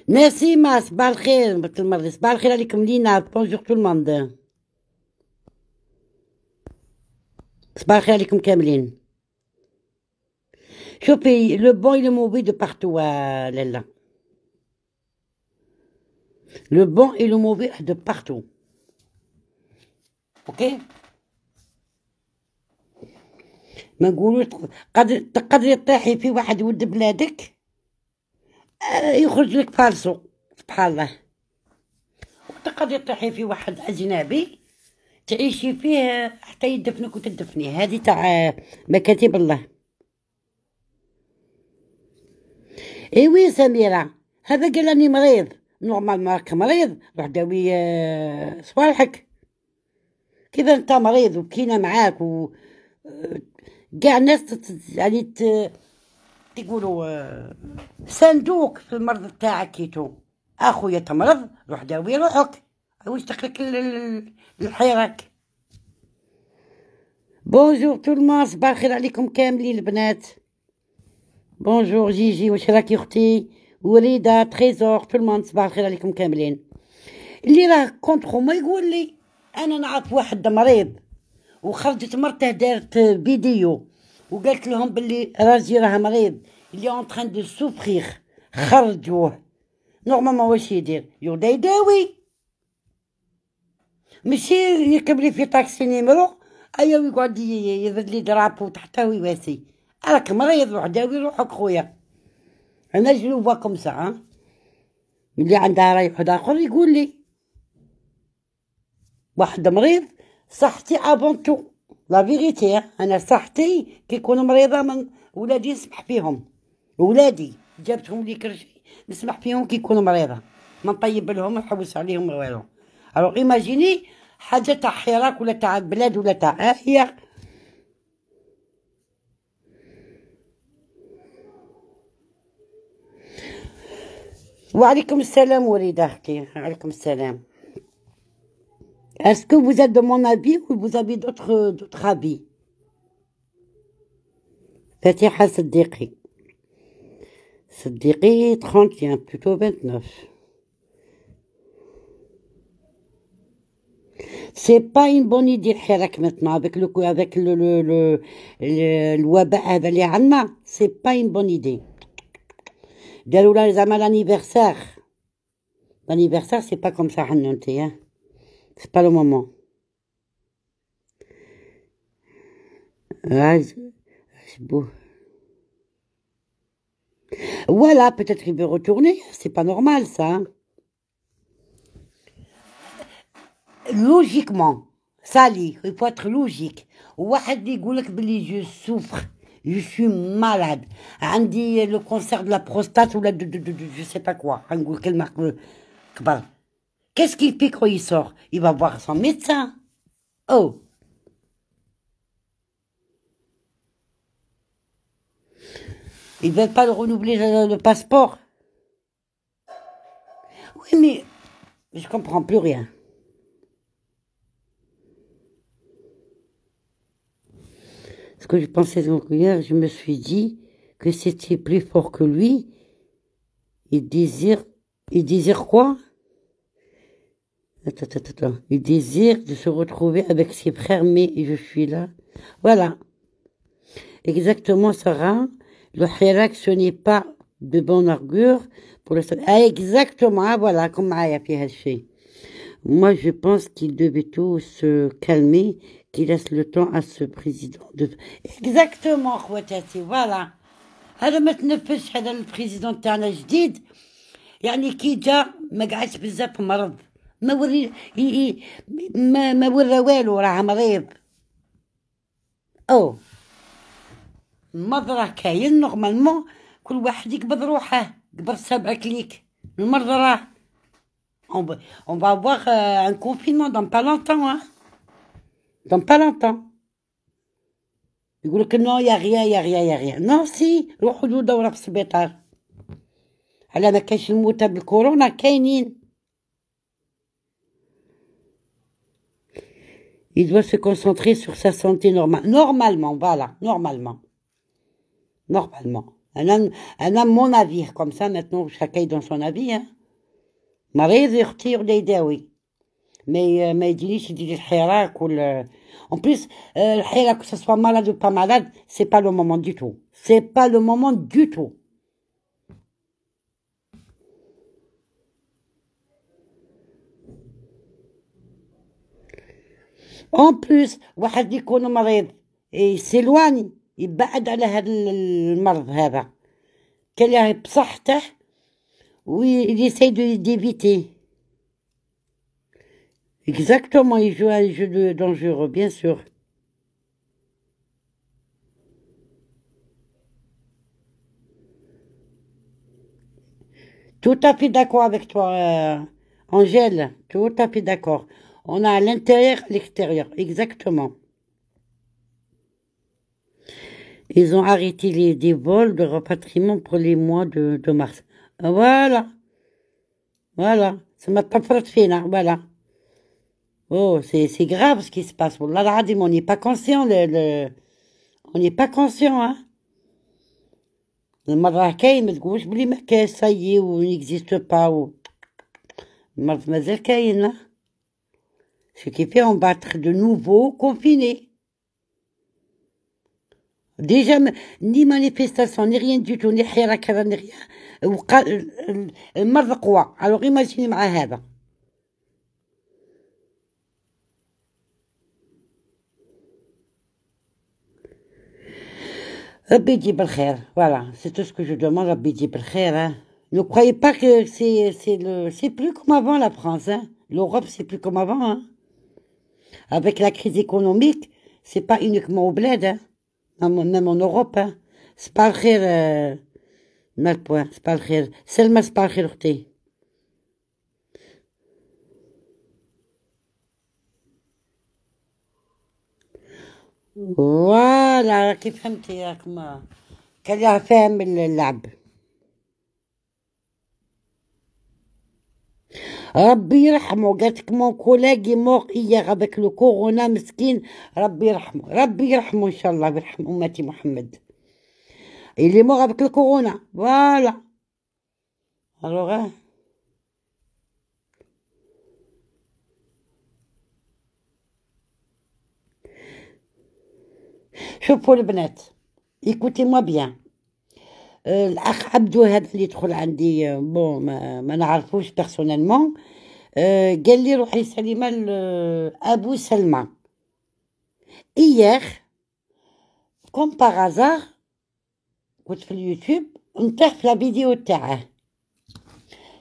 نسيمة صباح الخير بنت المرضي صباح الخير عليكم لينا بونجور تو الموند صباح الخير عليكم كاملين شوفي لو بون il est mauvais de partout لالا لو بون il est mauvais de partout اوكي ما نقولوش تقدري تطيحي في واحد ولد بلادك يخرج لك فالصو سبحان الله وتقدري تطيحي في واحد اجنبي تعيشي فيه حتى يدفنك وتدفني هذه تاع مكاتب الله ايوي سميره هذا قال راني مريض نورمال راك مريض روح داوي صوالحك كيف انت مريض وبكينا معاك و كاع الناس يعني تقولوا ساندوك في المرض تاعك كيتو اخويا تمرض روح داوي روحك واش دخلك لحيرك بونجور تو المون صباح الخير عليكم كاملين البنات بونجور جيجي واش راكي اختي وليده تريزور تو المون صباح الخير عليكم كاملين اللي راه كونتخو ما يقول لي انا نعرف واحد مريض وخرجت مرته دارت فيديو وقالت لهم باللي راجي راه مريض اللي اون تران دو سوفرير خرجوه نورمالمون واش يدير يبدا يداوي ماشي يركب لي في طاكسي نيمرو ايا ويقعد يضرب لي درابو تحته ويواسي راك مريض روح داوي روحك خويا انا جو فوا كوم سا ملي عندها راي واحد اخر يقول لي واحد مريض صحتي افونتو لا فيغيتي انا صحتي كي يكون مريضه من ولادي نسمح فيهم ولادي جابتهم لي كرشي نسمح فيهم كي يكونوا مريضه ما نطيب لهم نحوس عليهم والو الوغ ايماجيني حاجه تاع حراك ولا تاع بلاد ولا تاع هي وعليكم السلام وليده اختي عليكم السلام. Est-ce que vous êtes de mon avis ou vous avez d'autres avis? Fatiha Siddiqui. Siddiqui 31, plutôt 29. C'est pas une bonne idée الحراك maintenant avec le وباء هذا اللي عندنا. C'est pas une bonne idée. داروا لها زعما l'anniversaire. L'anniversaire c'est pas comme ça عندنا نتيا. C'est pas le moment. Voilà, peut-être il veut retourner. C'est pas normal, ça. logiquement Sally, il faut être logique. واحد اللي يقولك بلي je souffre, je suis malade, عندي le cancer de la prostate ou la je sais pas quoi, نقول كلمة كبر. Qu'est-ce qu'il fait quand il sort? Il va voir son médecin. Oh, ils veulent pas le renouveler le passeport. Oui, mais je comprends plus rien. Ce que je pensais hier, je me suis dit que c'était plus fort que lui. Il désire quoi? Attends. Il désire de se retrouver avec ses frères, mais je suis là. Voilà. Exactement, Sarah. Le hirak, ce n'est pas de bon augure pour le ah, exactement, ah, voilà, comme Maya fi hachei. Moi, je pense qu'il devait tout se calmer, qu'il laisse le temps à ce président de... Exactement, خواتاتي, voilà. هذا ما تنفسش هذا البريزيدون تاعنا جديد. يعني كي جا ما قعدش بزاف مرض. ما وري ما ورا والو راه مريض. او المرض راه كاين نورمالمون كل واحد يقبض روحه قبل 7 كليك. المرض راه on va avoir un confinement dans pas longtemps, hein. Dans pas longtemps. يقولك non y a rien. non si روحوا دو دورة في السبيطار. على ما كاينش الموتى بالكورونا كاينين. Il doit se concentrer sur sa santé normalement, voilà, normalement. أنا mon avis, comme ça maintenant chacun est dans son avis, hein. مريض يختي ولا يداوي ما يجينيش يدير الحراك ولا en plus الحراك que ce soit malade ou pas malade c'est pas le moment du tout, c'est pas le moment du tout. en plus واحد يكون مريض يسيلواني يبعد على هذا المرض هذا كان بصحته il essaye d'éviter. Exactement, il joue à un jeu dangereux, bien sûr. Tout à fait d'accord avec toi, Angèle. Tout à fait d'accord. On a à l'intérieur, à l'extérieur. Exactement. Ils ont arrêté des vols de rapatriement pour les mois de mars. Voilà. Ça m'a pas fait fina, voilà. Oh, c'est grave ce qui se passe. Wallah al-Adim, on n'est pas conscient, on n'est pas conscient, hein. المرة كاين ما تقولش بلي ما كاينش سايي و نيكزيست با المرض مازال كاين. Ce qui fait on va être de nouveau confinés. Déjà ni manifestation ni rien du tout ni حراك هذا ni rien. المرض قوى. Alors imagine مع هذا. Rabbi يجيب الخير. Voilà, c'est tout ce que je demande. Rabbi يجيب الخير, hein. Ne croyez pas que c'est plus comme avant la France, hein. L'Europe c'est plus comme avant, hein. Avec la crise économique, c'est pas uniquement au bled, hein. Même en Europe, hein. C'est pas le khir, mal point, c'est pas le khir. Selma c'est pas le khir اختي. Voilà, كيف فهمتي ياكم كان فاهم اللعب. ربي يرحمه. قالتك مون كولاغي موغ إياغ افيك لو كورونا مسكين. ربي يرحمه ان شاء الله ويرحم امتي محمد. اللي موغ افيك لو كورونا. فوالا الوغ شوفوا البنات ايكوتي موا بيان. الاخ عبدو هذا اللي يدخل عندي بون ما نعرفوش بيرسونيلمون. قال لي روحي سليمه ابو سلمى. ايير كوم باغازار كنت في اليوتيوب ونتاح في لا فيديو تاعه.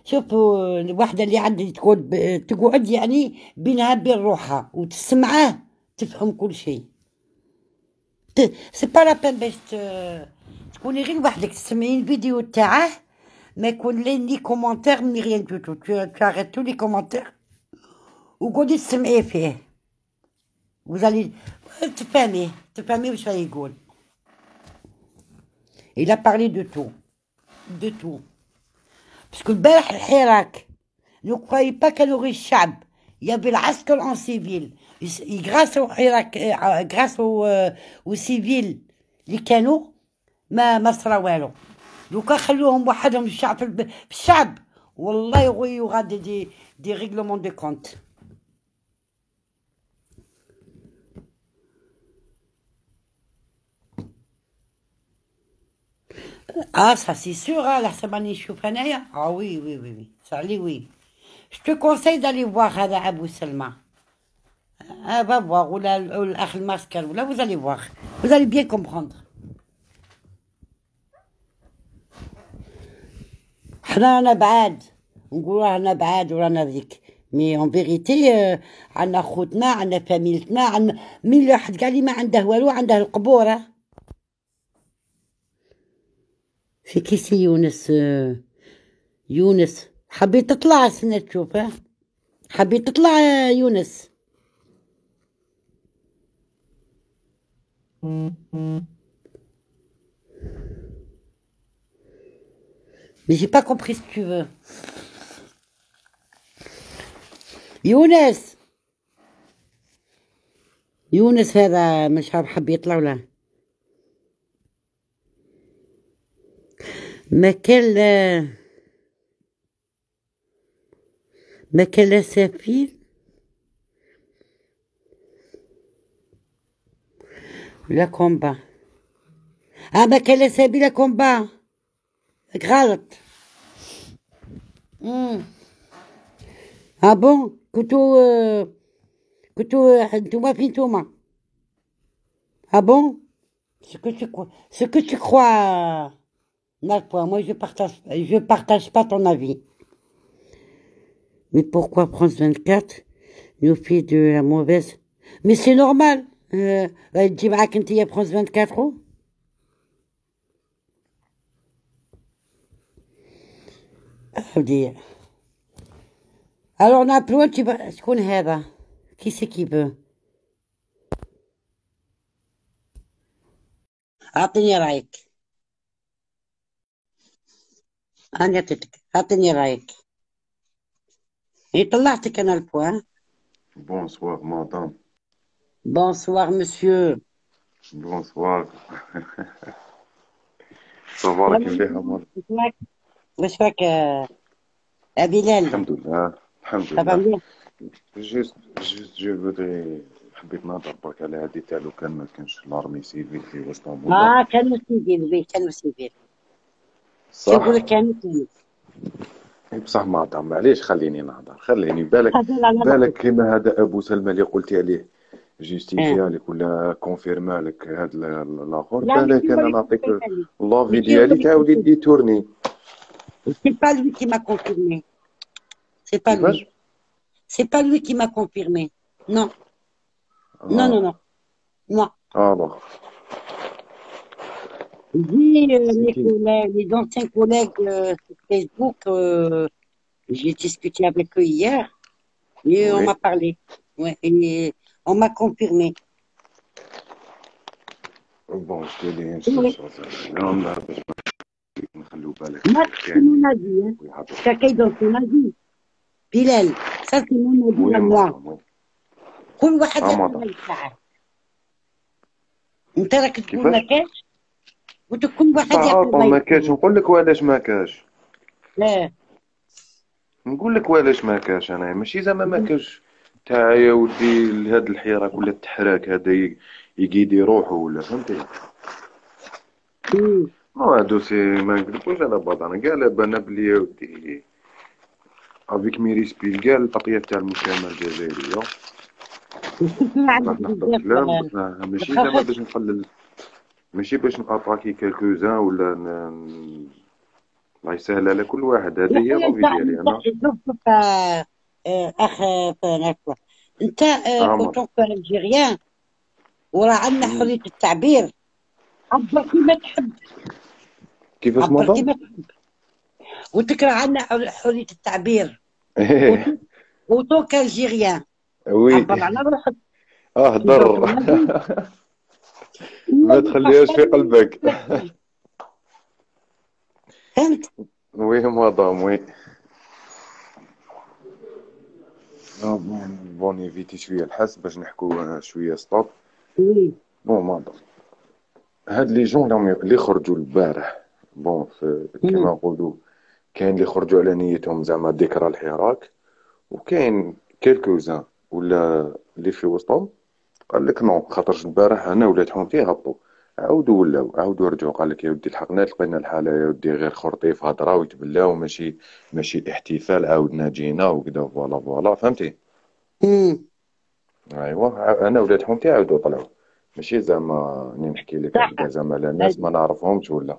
شوفوا الوحدة اللي عندي تقعد يعني بينها بين روحها وتسمعه تفهم كل شيء. سي با لابان باش تكوني غير وحدك تسمعي الفيديو تاعه، ما يكون لي كومونتير ني ريان دو تو، tu arrêtes tous les commentaires وقعدي تسمعي فيه. وزالي تفهمي واش راه يقول. Il a parlé de tout. De tout. Parce que البارح الحراك ne croyez pas qu'elle aurait الشعب. Il y avait العسكر en civil. Grâce au حراك grâce au civil اللي كانوا ما صرا والو. لو كان خلوهم وحدهم الشعب في الشعب والله يغا دي ريغلومون دو كونت. Ah, ça c'est sûr, hein, la semaine choufanaïa. Ah oui, oui, oui, oui. Ça allait, oui. Je te conseille d'aller voir Abou Selma. Ah, va voir, ou l'Akh Maskal, là vous allez voir. Vous allez bien comprendre. حنا بعاد نقولوا رانا بعاد ورانا ذيك مي اون فيغيتي عندنا خوتنا عندنا فاميلتنا عندنا مين واحد قال لي ما عنده والو عنده القبوره. في كيسي يونس يونس حبيت تطلع السنة تشوف حبيت تطلع يونس. Mais j'ai pas compris ce que tu veux. يونس هذا مش عارف حب يطلع ولا ما كان سفير لا كومبا. ما كان سبيل لا كومبا غلط. بون كنتو نتوما فين نتوما. بون ce que tu crois Nalpoa, moi je partage pas ton avis. Mais pourquoi France 24 nous fait de la mauvaise? Mais c'est normal. تجي معاك انتيا France 24. Alors نابلو انت شكون هذا؟ كي سي كي بو؟ اعطيني رايك. أنا عطيتك أعطيني رأيك. طلعتك أنا البوان. Bonsoir, madame. Bonsoir, monsieur. Bonsoir. Ça va, la كيف واش راك يا بلال؟ الحمد لله الحمد صافا لله. مليح. جوست جو فودري حبيت نهضر برك على هادي تاع لو كان ما كانش لارمي سيفيل في وسط كانوا سيفيل، وي كانوا سيفيل. صح. كنقول لك كانوا. بصح مادام معليش خليني نهضر، خليني بالك كيما هذا ابو سلمى اللي قلتي عليه جيستيفيا لك ولا كونفيرما لك هاد الاخر، بالك انا نعطيك لافي ديالي تعاودي دي تورني. C'est pas lui qui m'a confirmé. C'est pas lui. C'est pas lui qui m'a confirmé. Non. Non, non, non. Non. Alors. J'ai mes collègues, les anciens collègues sur Facebook, j'ai discuté avec eux hier et on m'a parlé. Ouais, et on m'a confirmé. Bon, je te dis une chose. Moi, c'est mon avis. Hein. Chacun dans son avis. Bilal, ça c'est mon avis à moi. كل واحد يقول يتاعه. انت راك تقول ما كاش وكل واحد يقول ما كاش. نقول لك وعلاش ما كاش. لا نقول لك وعلاش ما كاش. انا ماشي زعما ما كاش تاع يا ودي هاد الحراك ولا التحراك هذا يقيدي روحه ولا فهمتي. هادو سي ما نقولكوش على بعض. انا كاع لابانا بلي يا ودي افيك مي ريسبي كاع الاطياف تاع المجتمع الجزائريه. نحضر كلام ماشي زعما باش نقلل، ماشي باش ناتاكي كالكوزان ولا الله يسهل على كل واحد. هذه يا هي خويا لافي ديالي انت انا. شوف شوف اخ نافع، انت عمر. اوتونك الجيريان وراه عندنا مم. حريه التعبير. عبر كيما تحب، كيفاش عبر مدام؟ كيما تحب، وتكره عندنا حريه التعبير. ايه. اوتونك الجيريان وي. عبر على روحك. اهدر. ندوك النبي، ما النبي تخليهاش في فخرني قلبك. فهمت. وي مدام وي. بون ايفيتي شويه الحس باش نحكوا شويه ستوب. وي بون مدام، هاد لي جون اللي خرجوا البارح، بون كيما مم. نقولوا، كاين اللي خرجوا على نيتهم زعما ذكرى الحراك، وكاين كيلكوزان ولا اللي في وسطهم قال لك نو، خاطرش البارح انا ولاد حومتي هبطوا، عاودوا ولاو عاودوا رجعوا، قال لك يا ودي الحقنا لقينا الحاله يا ودي غير خرطيف هضره ويتبلاو، ماشي احتفال، عاودنا جينا وكذا، فوالا فوالا فهمتي. مم. ايوا انا ولاد حومتي عاودوا طلعوا، ماشي زعما راني نحكي لك صح. هكذا زعما لا ناس ما نعرفهمش ولا.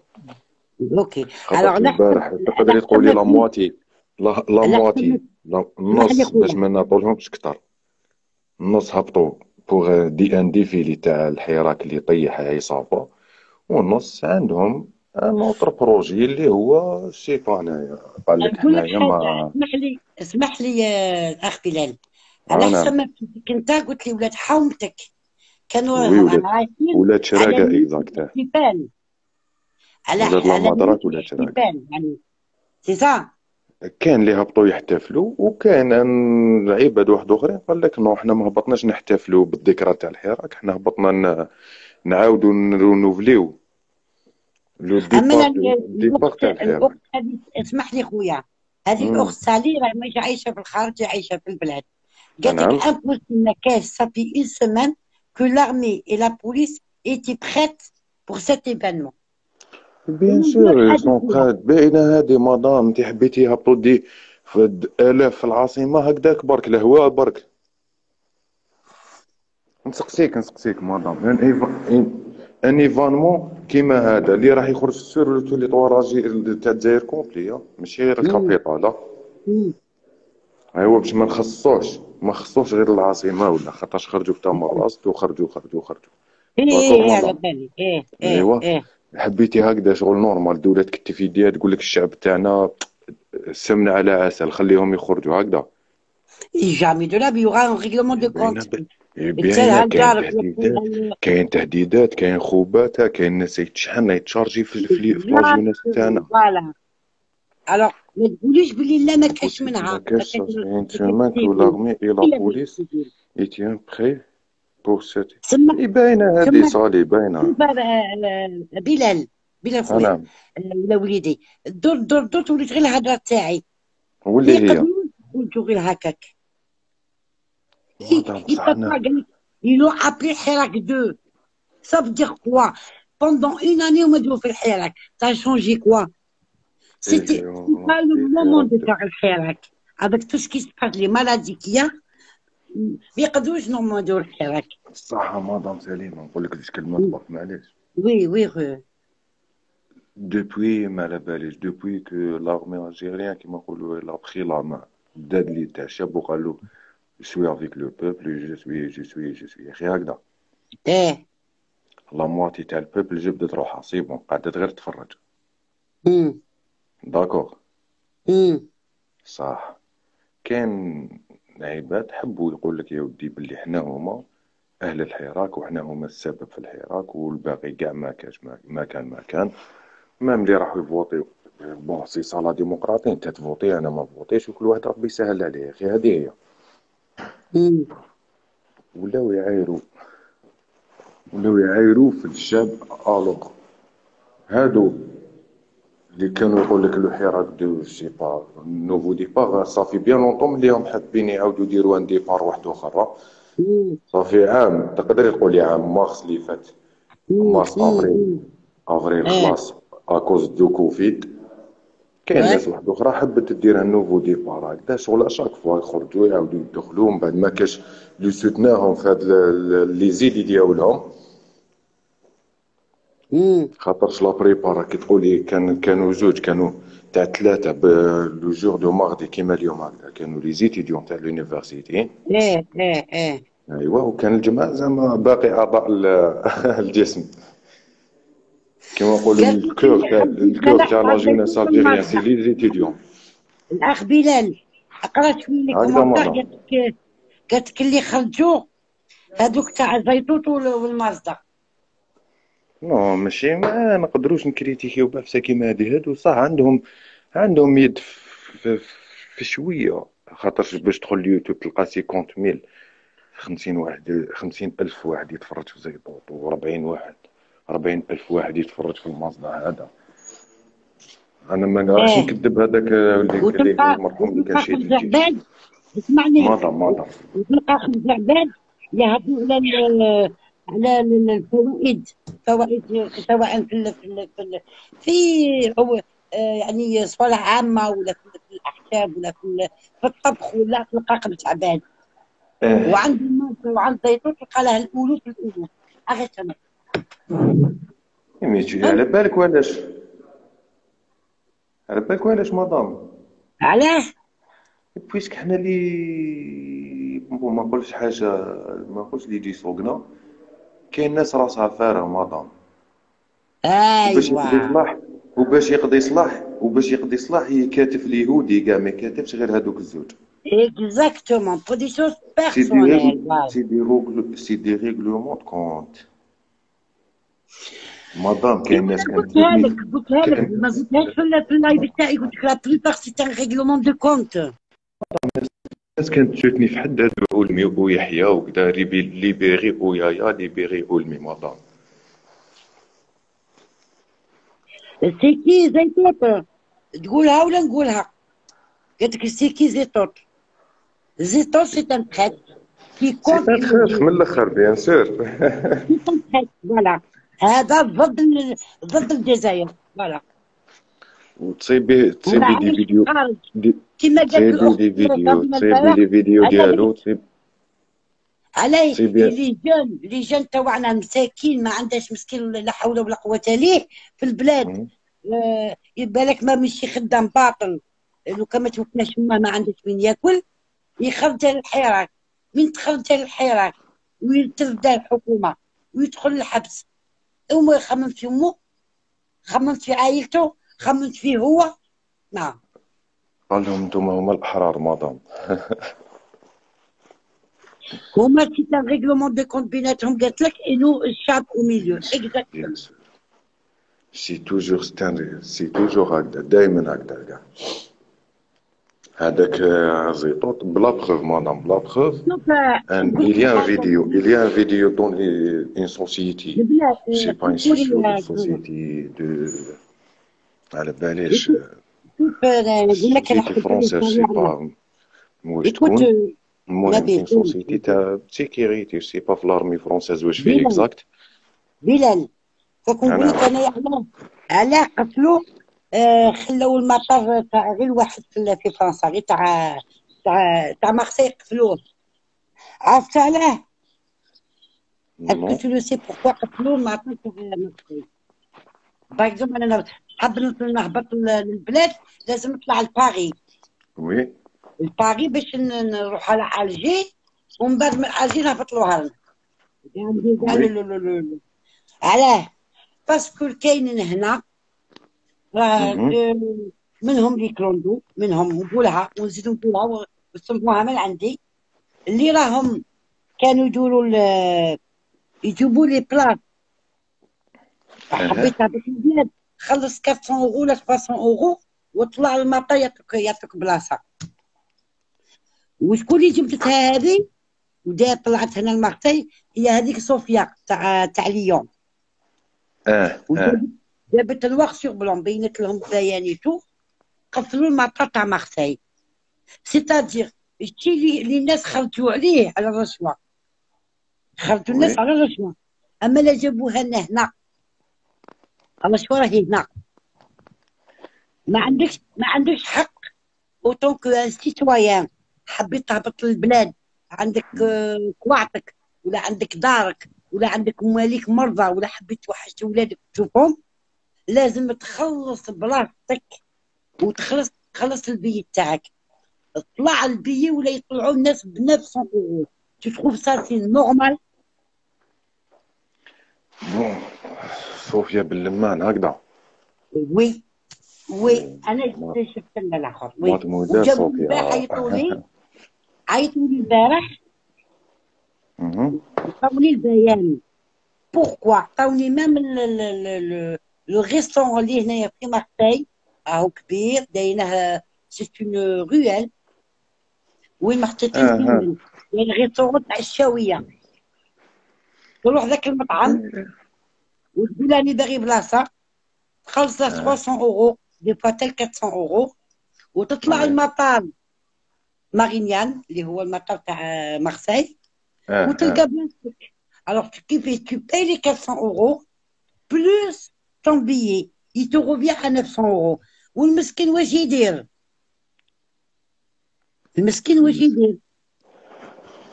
اوكي. الوغ خاطرش نحسب، البارح تقدري نحسب تقولي لك لا مواتي، لا نحسب لك. مواتي، لا اسمح لي النص باش خويا، ما نعطولهمش كتر. النص هبطوا بوغ دي ان ديفيلي تاع الحراك اللي طيح عصابة، والنص عندهم ان اوتر بروجي اللي هو الشيطان انايا، قال لك نقول لك حنايا حاجه، ما. اسمح لي يا اخ بلال. على انا حسب ما فهمتك انت قلت لي ولاد حومتك كانوا وي ولاد، رايحين ولاد على شراقة نية اكزاكت، الاحتفال، ولاد على نية لامادراك ولاد شراقة. الاحتفال يعني. سي سا. كان اللي هبطوا يحتفلوا، وكان عباد واحد اخرين قال لك نو، حنا ما هبطناش نحتفلوا بالذكرى تاع الحراك، حنا هبطنا نعاودوا نوفليو لو اما ديبار، ديبار تاع الحراك. الاخت هذه، اسمح لي خويا، هذه مم. الاخت سالي راه ماشي عايشه في الخارج، عايشه في البلاد. قالت لك نعم. impossible que ça fait une semaine que l'armée et la police étaient prêtes pour cet événement. بيان ونقول لك سور حاجه سون خويا، برات باينه هادي مدام، انت حبيتي هبطوا دي في الاف في العاصمه هكذاك برك الهواء برك. نسقسيك مدام، ان ايفانمون كيما هذا اللي راح يخرج سور لي طواراجي تاع الجزائر كومبلي، ماشي غير مم. الكابيتال. مم. ايوا باش ما خصوش غير العاصمه ولا، خاطرش خرجوا في تامر راست وخرجوا. ايه داكور ايه على مدام. بالي، ايه ايه ايوا ايه. حبيتي هكذا شغل نورمال، دولة تكتفي ديها تقول لك الشعب تاعنا سمنة على عسل، خليهم يخرجوا هكذا. جامي دو لا بي يوغا ان ريغلومون دو كونت. باينة انت باينة، هكا كاين راك تهديدات، كاين خوبات، كاين ناس يتشحن يتشارجي في لاجوناس تاعنا. فوالا. الوغ ما تقوليش بلي لا ما كاش La منها، caisse, ça fait une semaine que l'armée et la الا police بالسجون. étaient prêts pour cette. سما باينة هادي سما صالي باينة. شوف بلال خويا، أنا ولا وليدي، الدور تولي غير الهضره تاعي. ما واللي هي يقدروش يقولوا غير هكاك. مدام Il بصح peut pas حنا. gagner. Ils l'ont appelé Hirak 2. Ça veut dire quoi? Pendant une année, on m'a dit on fait le Hirak. Ça a changé quoi? إيه C'est والله pas le في moment de حراك. faire le Hirak. Avec tout ce qui se passe, les maladies qu'il y a, ما يقدروش normalement يديروا الحراك. الصحة مدام سليمة، نقول لك جوج كلمات برك معليش. Oui, oui, دوبوي ما على باليش، دوبوي كو لارمي الجيريان كيما نقولوا لا بخي لا مان داد لي تاع الشاب وقال له سوي افيك لو بوبل، جو سوي غير هكذا. ايه. لا مواتي تاع البوبل جبدت روحها سي بون، قعدت غير تفرج. امم. داكوغ. امم. صح. كاين عباد حبوا يقول لك يا ودي بلي حنا هما اهل الحراك، وحنا هما السبب في الحراك، والباقي كاع ما كاش ما كان مام اللي راحوا يفوتيو. بون سي سا لا ديمقراطي، انت تفوتي انا ما فوتيش، وكل واحد ربي يسهل عليه، اخي هذه هي. امم. ولاو يعايروا، ولاو يعايروا في الشاب. الوغ هادو اللي كانوا يقول لك لو حراك دو سي با نوفو ديبار، صافي بيان لونطون اللي هم حابين يعاودوا يديروا ان ديبار واحد اخر. صافي عام، تقدر تقولي عام مارس اللي فات، مارس افريل، افريل ايه. خلاص اكوز دو كوفيد. كاين Ouais. ناس واحده اخرى حبت دير نوفو ديبار هكذا شغل اشاك فوا يخرجوا يعاودوا يدخلوا، من بعد ما كاش اللي سوتناهم في هاد لي زيدي ديالهم. امم. خاطرش لا بريبارا كي تقولي كانوا زوج، كانوا تاع ثلاثة لو جور دو ماردي كيما اليوم هكذا كانوا لي زيتيديون تاع لونيفرسيتي. ايه. ايوا وكان الجمعة زعما باقي أعضاء الجسم كيما نقولوا قالت لك اللي خرج الكور الجناح تاع لا تاع جونيس الزيتون في الجيريان سي المصدر. لي زيتيديون. الاخ بلال قرات شويه لي هكذا كومونتير، ماما. قالت لك اللي خرجوا هذوك تاع الزيتوت والمصدر. نو ماشي ما نقدروش نكريتيكيو بعفسه كيما هادو صح عندهم يد في شويه خاطرش باش تدخل اليوتيوب تلقى 50,000 50 واحد 50,000 واحد يتفرج في زيطوط و40 ألف واحد يتفرج في المصدر هذا. انا ما نراكش ايه نكذب هذاك اللي المرحوم اللي كان وتلقى شايل خرج الجيش. عباد، اسمعني، ماضى وتلقى خرج عباد يهضروا على الفوائد، سواء في يعني صالح عامة، ولا في الأحساب، ولا في الطبخ، ولا تلقى خرج عباد. اه وعند الماء وعند الزيتون تلقى لها الألوف. أخي سمك ماشي فهمت؟ على بالك وعلاش مدام. علاه؟ بويسك حنا اللي ما نقولش حاجه ما نقولش اللي يجي سوقنا كاين ناس راسها فارغ مدام. وباش يقضي أيوا صلاح وباش يقضي صلاح يكاتف اليهودي كاع ما يكاتفش غير هذوك الزوج. exactement pour des choses سي دي personnelles. ريغل Voilà. سي دي ريغلومون دو كونت مدام. كاين ايوا ناس انا كانت تزوجني قلتها لك كان ما قلتهاش في اللايف تاعي، قلت لك لا بليبار سي ان ريغلومون دو كونت. ناس كانت تشوفني في حد هذا أولمي ويحيى وكذا ليبيري ويايا ليبيري أولمي مدام. سي كي زيتوت؟ تقولها ولا نقولها؟ قالت لك سي كي زيتوت؟ زيتوت سي ان تريت كي سي كونت ان تخاف من لو الاخر بيان سور. سي ان تريت. فوالا، هذا ضد الجزائر. فوالا. تصيبي دي وعايش في فيديو الخارج دي كما قالت تصيبي الاخت دي فيديو صابونه تصيبي البارح. لي فيديو على بالك ديالو عليه تصيبي. لي جون تاعنا مساكين، ما عندهاش مسكين لا حول ولا قوه ليه في البلاد. يبقى لك ما مشي خدام باطل، لو كان ما توكلش ما عندك من ياكل، يخرج للحراك. من تخرج للحراك ويتردى الحكومه ويدخل الحبس، وما يخمم في امه، خمم في عائلته، خمم فيه هو. نعم. قال لهم انتم هما الاحرار مدام. هما سي ان ريغلومون دو كونت بيناتهم، قالت لك انو الشعب او ميليو بيان اكزاكتومون. سور سي توجور هكذا دائما هكذا كاع. هذاك زيطوط بلا بروف مدام بلا بروف. شوف Il نقول y لك a un حاجه. vidéo, il y a un vidéo dans une société, البلاد je sais pas, une قولي société de, على باليش شوف نقول لك انا société حكيت لك française, je sais عليها. pas واش ايكوت تكون. المهم نبيل، une société تاع sécurité, je sais pas في l'armée française واش فيه بلال exact. بلال فك نقول لك انا انا علاه قتلوا. خلوا المطار تاع غير واحد في فرنسا، غير تاع مارسي قتلوه. عرفت علاه؟ اسكو non تو لو سي بوركوا قتلوه المطار تاع مارسي؟ باغ اكزومبل انا حاب نهبط للبلاد، لازم نطلع لباري. oui لباري باش نروح على الجي، ومن بعد من الجي نهبط لهرن. عندي كاع oui علاه؟ باسكو كاينين هنا راه mhm منهم لي كلوندو، منهم نقولها ونزيدو نقولها وسموها من عندي، اللي راهم كانوا يجيبوا لي بلاص. اها حبيت هذاك البلاد خلص 400 اورو ولا 300 اورو وطلع المطار يعطيك بلاصه. وشكون اللي جبتها هذه طلعت هنا المارتي؟ هي هذيك صوفيا تاع ليون. اه جابت الواغ سيغ بلون، بينت لهم بيانيتو، قفلوا المطار تاع مارسي. سيتادير الشيء اللي الناس خرجوا عليه على الرشوه، خرجوا الناس oui على الرشوه. اما لا جابوها لنا هنا، الرشوه راهي هنا. ما عندكش حق اوتون كو ان سيتويان. حبيت تهبط للبلاد، عندك كواعطك، ولا عندك دارك، ولا عندك مواليك مرضى، ولا حبيت توحشت ولادك تشوفهم، لازم تخلص بلاصتك تخلص البي تاعك، طلع البي ولا يطلعوا الناس ب 900 اورو. تو تروف سا سي نورمال؟ بون صوفيا باللمان هكذا. وي وي، انا شفت لنا الاخر وي. ماتموزيل وجابوا لي صوفيا. البارح عيطوا لي البارح عطاوني البيان. بوركوا عطاوني ميم لو ريستورون اللي هنايا في مارسي، راهو كبير داينه سي اون رويال وين محطوطين فيه المن، يعني ريستورون تاع الشاويه. تروح ذاك المطعم وتقول راني باغي بلاصه، تخلص 300 اورو دي فوا تال 400 اورو، وتطلع المطار مارينيان اللي هو المطار تاع مارسي، وتلقى بلاصتك. الوغ كيفاش tu payes les 400 euros plus ton billet il te revient à 900 euros. والمسكين واش يدير؟ المسكين واش يدير؟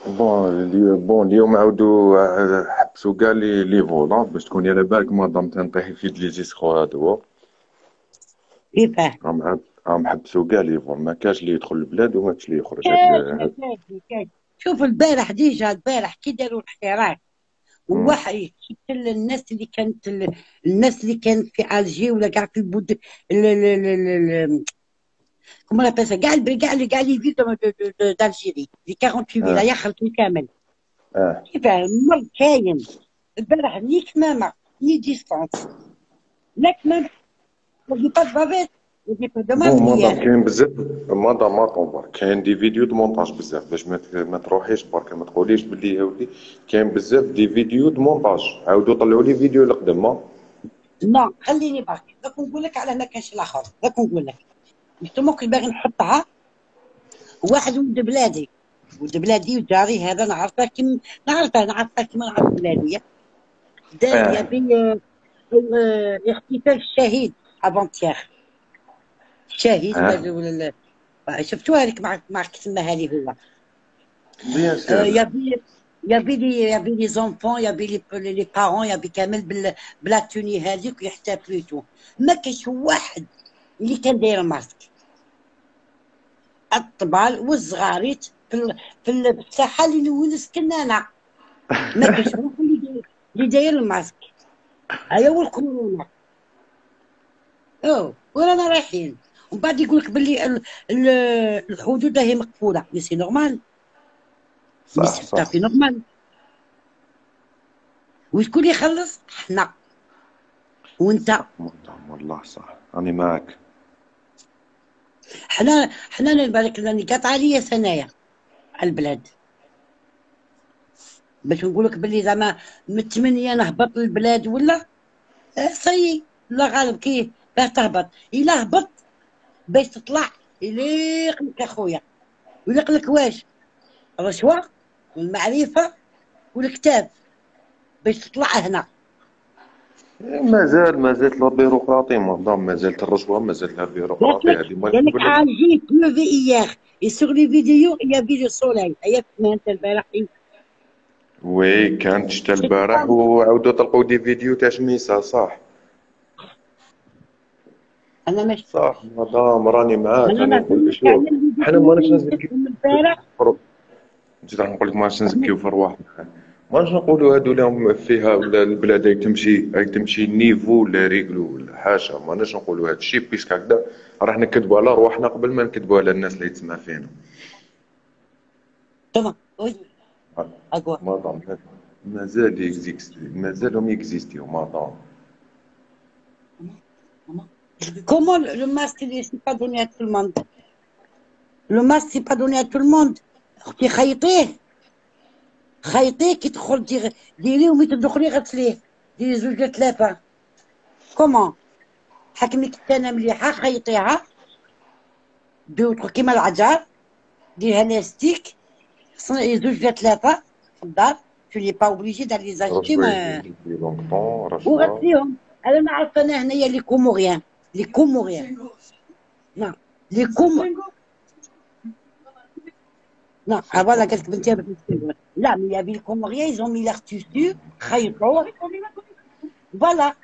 بون اليوم عاودوا حبسوا كاع لي فولون باش تكوني على بالك مادام تنطيحي في لي زيسخو هادو. كيفاه؟ راهم حبسوا كاع لي فول، ما كاش اللي يدخل البلاد وما كاش اللي يخرج. كاش. شوف البارح ديجا، البارح كي داروا الحراك، وواحد شفت الناس اللي كانت في الجي ولا كاع في البود كومون لابيل سا، كاع لي فيل دالجيري لي 48 فيلا خلطوا كامل. كيفاه المرض كاين؟ البارح ني كمامه ني ديستونس، لا كمامه ودي با بافيت ودي با دو بون مادام ماسكيير. كاين بزاف، مادام ما طومبر كاين دي فيديو دو مونتاج بزاف باش ما تروحيش برك ما تقوليش بلي يا ولدي كاين بزاف دي فيديو دو مونتاج. عاودوا طلعوا لي فيديو القدام. نو خليني برك دوك نقول لك على ما كانش الاخر. دوك نقول لك جوستومون كي باغي نحطها. واحد ولد بلادي وجاري هذا نعرفه كيما نعرف بلاديه. دار يبي احتفال الشهيد افونتيير. الشهيد ولا شفتوها هذيك مع كتمها لي هو. بيان سور. يبي لي زونفون، يبي لي بارون، يبي كامل بلا توني هذيك ويحتفلوا تو. ما كاينش واحد اللي كان داير ماسك. الطبال والصغاريت في الساحه اللي وين سكننا انا، ما كاينش واحد اللي داير الماسك. هيا هو الكورونا. ورانا رايحين ومن بعد يقول لك باللي الحدود راهي مقفوله. مي سي نورمال، مي صح سي صح. تافي نورمال. وشكون اللي يخلص؟ حنا وانت. والله صح راني معاك. حنا نبارك راني قاطعه ليا ثنايا على البلاد باش نقول لك باللي زعما من 8 نهبط للبلاد ولا سي. لا غالب كي باه تهبط الا هبط باش تطلع يليق لك اخويا. يليق لك واش؟ الرشوه والمعرفه والكتاب باش تطلع هنا. مازالت لا بيروقراطي مادام، مازالت الرشوه، مازالت لا بيروقراطي. هذه ما قال لك نقول لك. عالجي بلوفي اياغ اي سور لي فيديو يا في لو سولاي. هيا انت البارح وي كانت شتا البارح وعاودوا طلقوا دي فيديو تاع شميسه. صح انا ماشي صح مادام راني معاك. انا راني نقول لك كاع شوف حنا الفيديو ماناش اللي نزكيو شفتهم البارح. نزيد نقول لك ماناش نزكيو في رواحنا. ماناش نقولوا هادو لهم فيها ولا البلاد هاي تمشي نيفو ولا ريقلو ولا حاشا. ماناش نقولوا هاد الشيء بيسك هكذا راح نكذبوا على رواحنا قبل ما نكذبوا على الناس اللي تسمع فينا. تمام وي اقوى. مادام مازال يكزيستي، مازالهم يكزيستيو مادام. Comment le masque n'est pas donné à tout le monde? Le masque n'est pas donné à tout le monde. اختي خيطيه كي تدخل ديريه ومي تدخلي غتسليه. ديري زوج ولا ثلاثه. كومون حكمي كتانه مليحه خيطيها دوطخ كيما العجار. ديرها لاستيك صنعي زوج ولا ثلاثه في الدار. تو ني با اوبليجي دار لي زاجيتي ما وغتسليهم. انا نعرف انا هنايا لي كوموريان نعم لي كوم non, ah voilà, qu'est-ce que tu veux. Là, mais il y avait le Comorien, ils ont mis leur tissu, خيطوا. Voilà.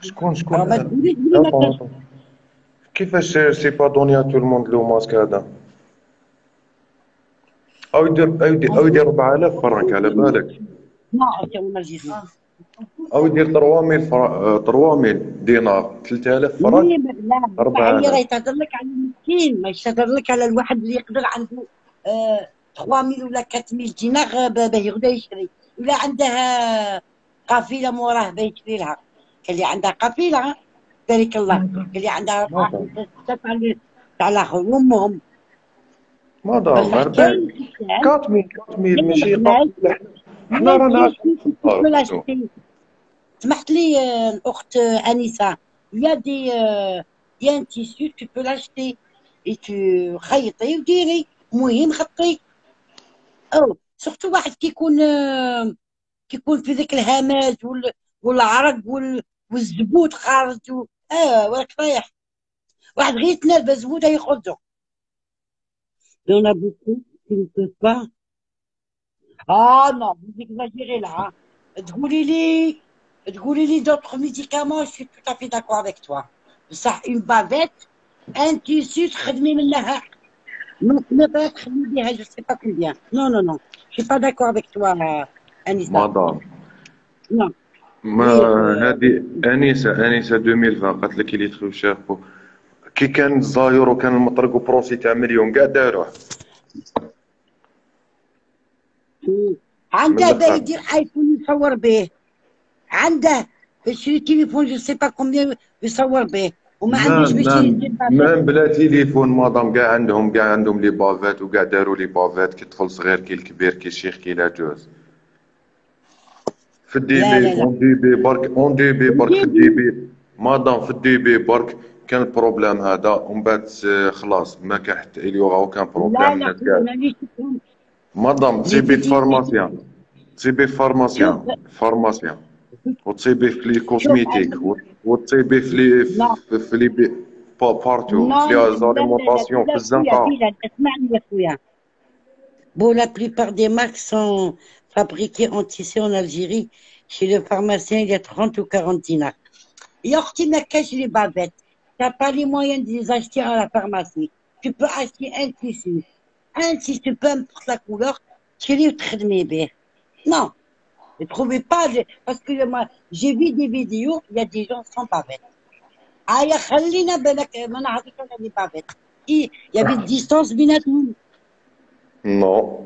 شكون Alors, bah, تقولي ما كانش. كيفاش سي با دوني ا تو الموند لو ماسك هذا؟ او يدير 4000 فرنك على بالك. Non, on Algérie. او يدير 3000 3000 دينار 3000 فرنك. مي لا معايا، راه 4000. يتهضر لك على المسكين، ما يتهضر لك على الواحد اللي يقدر عنده 3000 ولا 4000 دينار باه يغدا يشري، ولا عنده قافله موراه باه يشري لها. كان اللي عندها قافله بارك الله، كان اللي عندها 4 مدام 5 6 تاع الاخر وامهم. مدام بصح 40 كاين انسان 4000 يا ماشي الغماج. قليل. حنا Même رانا si عايشين في tu peux الدار خويا. l'acheter. سمحت لي الأخت أنسة، il y a il y a un tissu tu peux l'acheter et tu خيطي وديري، المهم خطي. أو سورتو واحد كيكون في ذاك الهمج والعرق والزبود خارج وراك رايح، واحد غير يتنرفز زبودة يخرجوا. Il y en a beaucoup qui ne peuvent pas. Ah non, vous exagérez là, hein. تقولي لي d'autres médicaments, je suis tout à fait d'accord avec toi. بصح une bavette, un tissu تخدمي منها، ما بغا تخدمي بها je sais pas combien. Non, non, non. Je suis pas d'accord avec toi, Anissa. مدام Non. ما Oui, هذه انسه 2020 قالت لك اللي يدخلوا شافوا كي كان الزاير وكان المطرق وبروسي تاع مليون كاع داروه من عنده باه الاخر. يدير ايفون يصور به، عنده باش يشري تليفون جو سي با كومبيان يصور به، وما عندوش مام باش مام يدير بافيت. مام بلا تليفون مدام كاع عندهم لي بافات وكاع داروا لي بافات كي طفل صغير كي الكبير كي الشيخ كي لاجوز. في لا لا الديبي لا، اون دي بي برك في وديري. الديبي مدام في الديبي برك كان البروبليم هذا ومن بعد خلاص ما كان حتى اليوغا وكان بروبليم لا لا الناس خويا كاع. مانيش تفهم. مدام لي تصيبي بيبيتي. شوف فارماسيان وتصيبي في لي شوف كوزميتيك وتصيبي لا في لي بارتو non, في لي لا لا لا زاليمونطاسيون في لا خويا الزنقه. بلال، اسمعني يا خويا. Bon, la plupart des marques sont fabriquées en tissu en Algérie. Chez le pharmacien, il y a 30 ou 40 dinars. Et Orti n'a cache les bavettes. Tu n'as pas les moyens de les acheter à la pharmacie. Tu peux acheter un tissu, peu importe la couleur, tu les bien. Non, ne trouvez pas, parce que moi, j'ai vu des vidéos, il y a des gens sans bavettes. Ah, il y a Khalina Benak, Manahati, les bavettes. Il y avait une distance بيناتهم. نو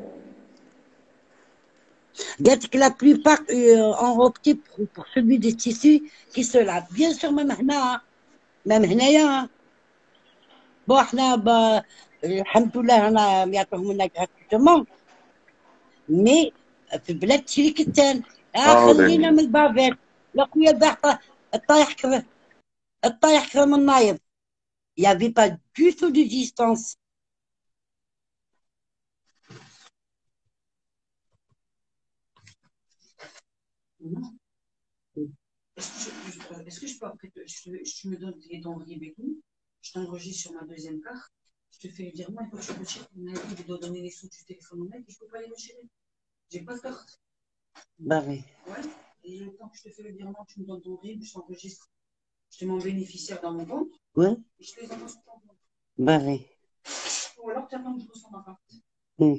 قالت لك la plupart ont opté pour celui des tissus qui se lave. Bien sûr, même هنا، même هنايا. بون احنا الحمد لله هنا يعطوهم لنا gratuitement. مي في البلاد تشري كتان. هاوليك خلينا من البافيت. يا خويا البارحة الطايح كذا من النايض. Il n'y avait pas du tout de distance. Est-ce que je peux après, tu me donnes les denrées et tout, je t'enregistre sur ma deuxième carte, je te fais le virement et quand tu retires ton avis, je dois donner les sous du téléphone au mec et je peux pas les retirer. J'ai pas de carte. Bah oui. Ouais. Et le temps que je te fais le virement, tu me donnes ton RIB, je t'enregistre. Je te mets en bénéficiaire dans mon compte. Ouais. Et je te les envoie sur ton compte. Bah oui. Ou alors tu attends que je reçois ma carte. Oui.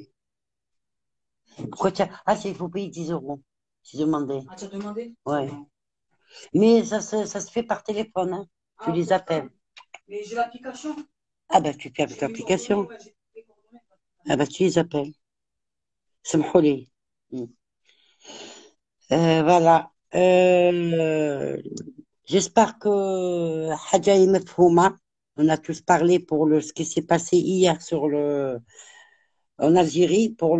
Pourquoi tu as... Ah, il faut payer 10 euros. J'ai demandé. Ah, tu as demandé? Ouais. Mais ça se fait par téléphone, hein. Tu les appelles. Mais j'ai l'application. Ah bah tu fais avec l'application. Ah bah tu les appelles. سمحوا voilà. J'espère que حاجة هي مفهومة. On a tous parlé pour ce qui s'est passé hier en Algérie pour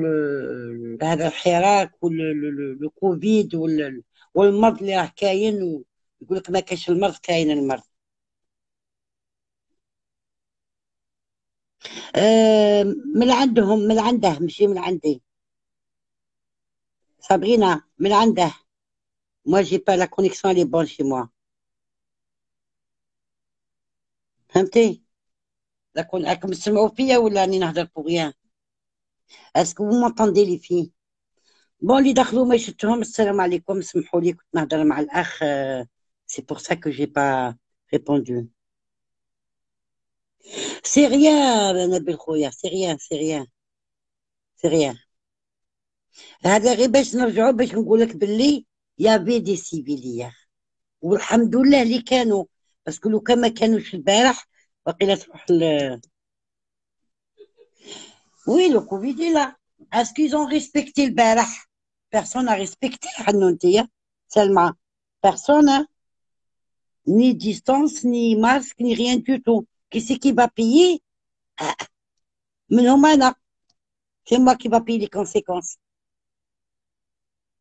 هذا الحراك والكوفيد والمرض اللي راه كاين، ويقول لك ما كاينش المرض، كاين المرض. من عندهم، من عنده، ماشي من عندي. Sabrina, من عنده. Moi, j'ai pas la connexion, elle est bonne chez moi. فهمتي؟ راكم تسمعوا فيا ولا راني نهضر pour rien؟ Est-ce que vous m'entendez les filles؟ بون اللي دخلوا ما شفتهم، السلام عليكم، سمحوا لي كنت نهضر مع الأخ. C'est pour ça que j'ai pas répondu. سي ريان نبيل خويا، سي ريان سي ريان سي ريان. هذا غير باش نرجعوا باش نقول لك باللي يافي دي سيفيليير، والحمد لله اللي كانوا، باسكو لو كان ما كانوش البارح باقي تروح وي لو كوفيد لا. اسكو ils ont respecté البارح؟ بيرسون ا ريسبكتي حنونتيا سلمى، بيرسون ni distance ni masque ni rien du tout. Qui c'est qui va payer? من هما انا، c'est moi qui va payer les conséquences.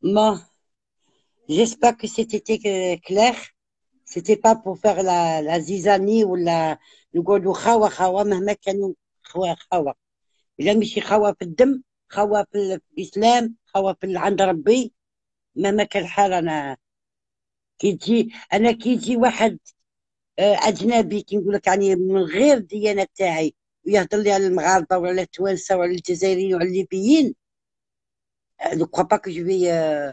Bon, j'espère que c'était clair. C'était pas pour faire la zizanie ou la نقولوا خاوة خاوة مهما كانوا خاوة. إلا ماشي خاوة في الدم، خاوة في الإسلام، خاوة في عند ربي، مهما كان الحال. أنا كي يجي واحد أجنبي كي نقول لك يعني من غير الديانة تاعي ويهضر لي على المغاربة وعلى التوانسة وعلى الجزائريين وعلى الليبيين، ne crois pas que je vais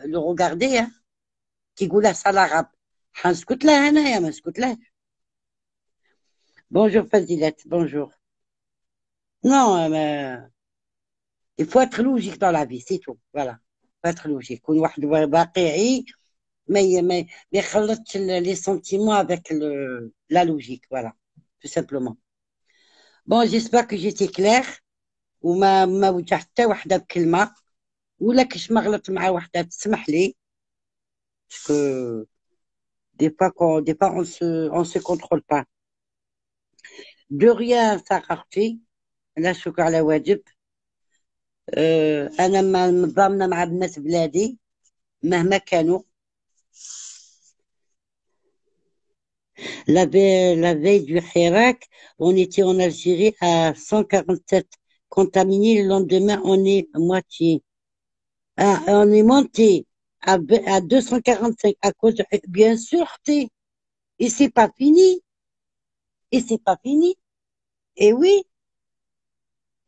le regarder. كي يقولها صلاغب حنسكت له أنايا، ما نسكت له. بونجور فازيلات، بونجور. Non, il faut être logique dans la vie, c'est tout. Voilà. Il faut être logique. كون واحد واقعي ما يخلطش les sentiments avec la logique. Voilà. Tout simplement. Bon, j'espère que j'étais claire وما وجعت حتى وحده بكلمه، ولا كش ما غلطت مع وحده تسمح لي. باسكو des fois on se contrôle pas. De rien صغرتي، لا شكر على واجب. انا ما ضامنه مع بنات بلادي مهما كانوا. La veille du Hirak, on était en Algérie à 147 contaminés. Le lendemain, on est moitié. Ah, on est monté à 245 à cause de... Bien sûr, et c'est pas fini. Et c'est pas fini. Et oui,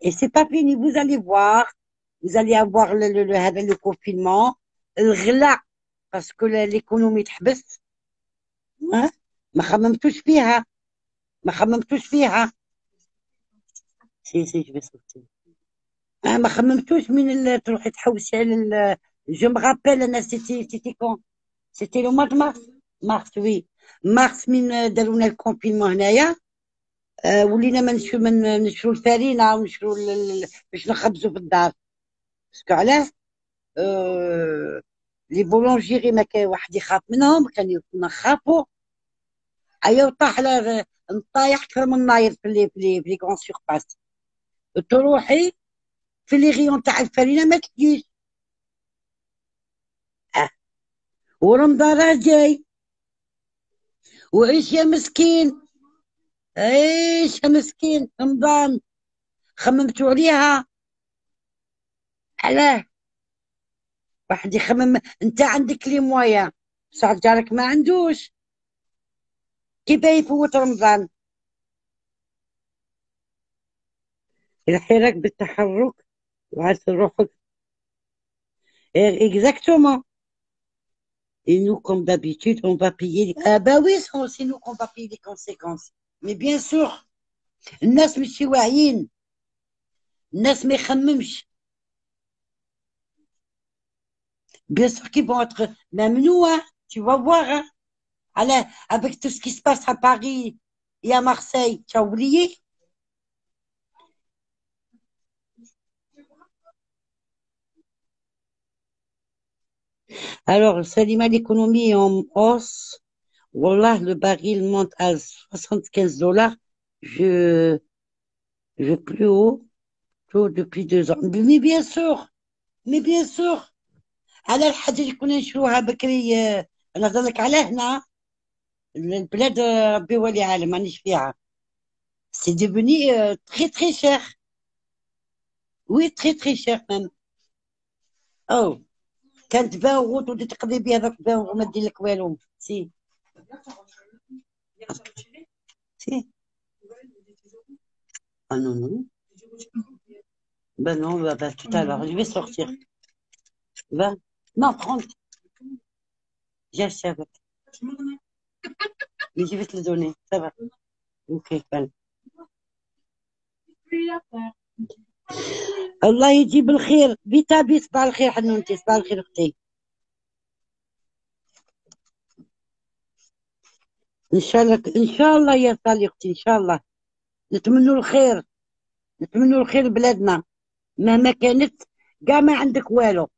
et c'est pas fini. Vous allez voir. Vous allez avoir le confinement. Le غلا, parce que l'économie تحبس. Hein? ما خممتوش فيها، ما خممتوش فيها. سي جو في sortir. ما خممتوش تروحي تحوسي على جو مغابيل انا سيتي كون سيتي لو موا دو مارس. مارس وي، مارس من دارونا الكونفينمون هنايا. ولينا ما نشرو الفارينه ونشرو باش نخبزو في الدار. باسكو علاه لي بولونجيري ما كان واحد يخاف منهم، كان نخافوا. ايا وطاح نطايح اكثر من ناير في لي كون سورفاس. تروحي في لي غيون تاع الفرينه ما تلقيش. ورمضان راه جاي، وعيش يا مسكين، عيش يا مسكين. رمضان خممتوا عليها؟ علاه؟ واحد يخمم. انت عندك لي موايا، بصح جارك ما عندوش، كيف يفوت رمضان؟ الحراك بالتحرك وعاد روحك. Exactement. Et nous, comme d'habitude, on va payer. Ah bah oui, c'est nous qu'on va payer les conséquences. Mais bien sûr, الناس مش واعيين، الناس ما يخممش. Bien sûr qu'ils vont être ممنوع. Tu vas voir, hein. Avec tout ce qui se passe à Paris et à Marseille, tu as oublié? Alors, Salima, l'économie est en hausse. Wallah, le baril monte à 75 dollars. Je, je plus haut depuis 2 ans. Mais bien sûr, mais bien sûr. على الحاجة اللي كنا نشروها بكري. أنا نهضرلك على هنا البلاد. ربي ولي عالم مانيش فيها. سي ديفوني تخي تخي شير. وي تخي تخي شير ميم. أو كانت 20 اورو تولي تقضي بها ذاك 20 اورو ما دير لك والو. سي سي. Ah non, non. Ben non, bah, tout à l'heure, je vais sortir. 20. Non, 30. J'ai acheté avec. Mais je vais te le donner, ça va. Ok, ben. الله يجيب الخير. بيتا بي، صباح الخير حنونتي، صباح الخير اختي. ان شاء الله ان شاء الله يا صالح اختي، ان شاء الله. نتمنوا الخير، نتمنوا الخير بلادنا مهما كانت. كاع ما عندك والو.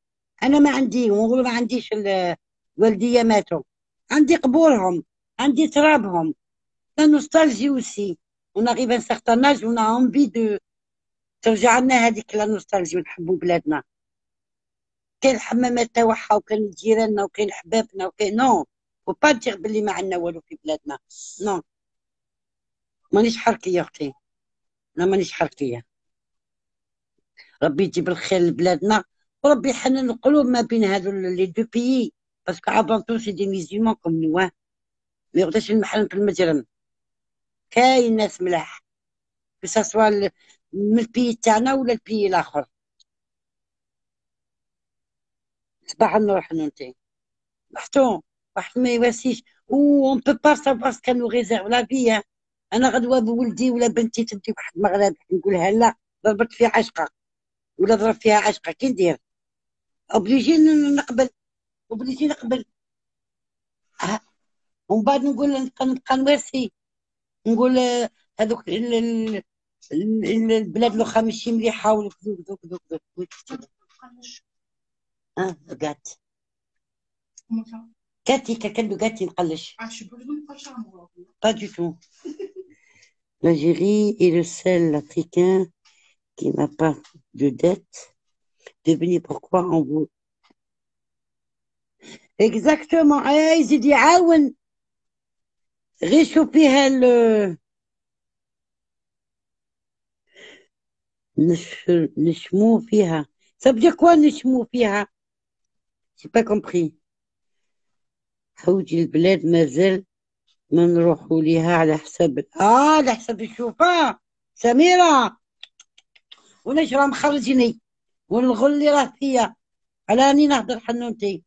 انا ما عندي، ونقول ما عنديش والديا ماتوا، عندي قبورهم، عندي ترابهم. لا نوستالجي وسي. on arrive à un certain âge on a envie de ترجع لنا هذيك لا نوستالجي ونحبوا بلادنا. كاين الحمامات تاعها وكاين جيراننا وكاين حبابنا وكاين نو. فو با دير بلي ما عندنا والو في بلادنا. نو، مانيش حركيه اختي، لا مانيش حركيه. ربي يجيب الخير لبلادنا، وربي يحنن القلوب ما بين هذو لي دو بيي. باسكو افون تو سي دي ميزيمون كوم نو. ما يقدرش المحرم في المجرم. كاين ناس ملاح، سوا من البيي تاعنا ولا البيي الاخر. صباح النور حنونتي. محتوم، واحد ما يواسيش. اون بو با سافوار سكانو ريزيرف لا في. انا غدوه بولدي ولا بنتي تدي واحد المغرب نقولها لا، ضربت فيها عشقه ولا ضرب فيها عشقه، كي ندير؟ اوبليجي نقبل، اوبليجي نقبل. ومن بعد نقول نبقى نواسي، نقول هذوك البلاد الاخرى ماشي مليحه وكذوك ذوك ذوك ذوك ذوك. قعدت كاتي كندو قعدتي نقلش. با دو تو. L'Algérie est le seul Africain qui n'a pas de dette. Devinez pourquoi on vous. Exactement. يزيد يعاون. غير فيها نشمو فيها. Ça veut dire quoi نشمو فيها؟ J'ai pas compris. حوجي البلاد مازال ما نروحوا ليها على حساب على حساب الشوفة سميرة. وناش راه مخرجني، والغل اللي راه فيا. على راني نهضر حنونتي،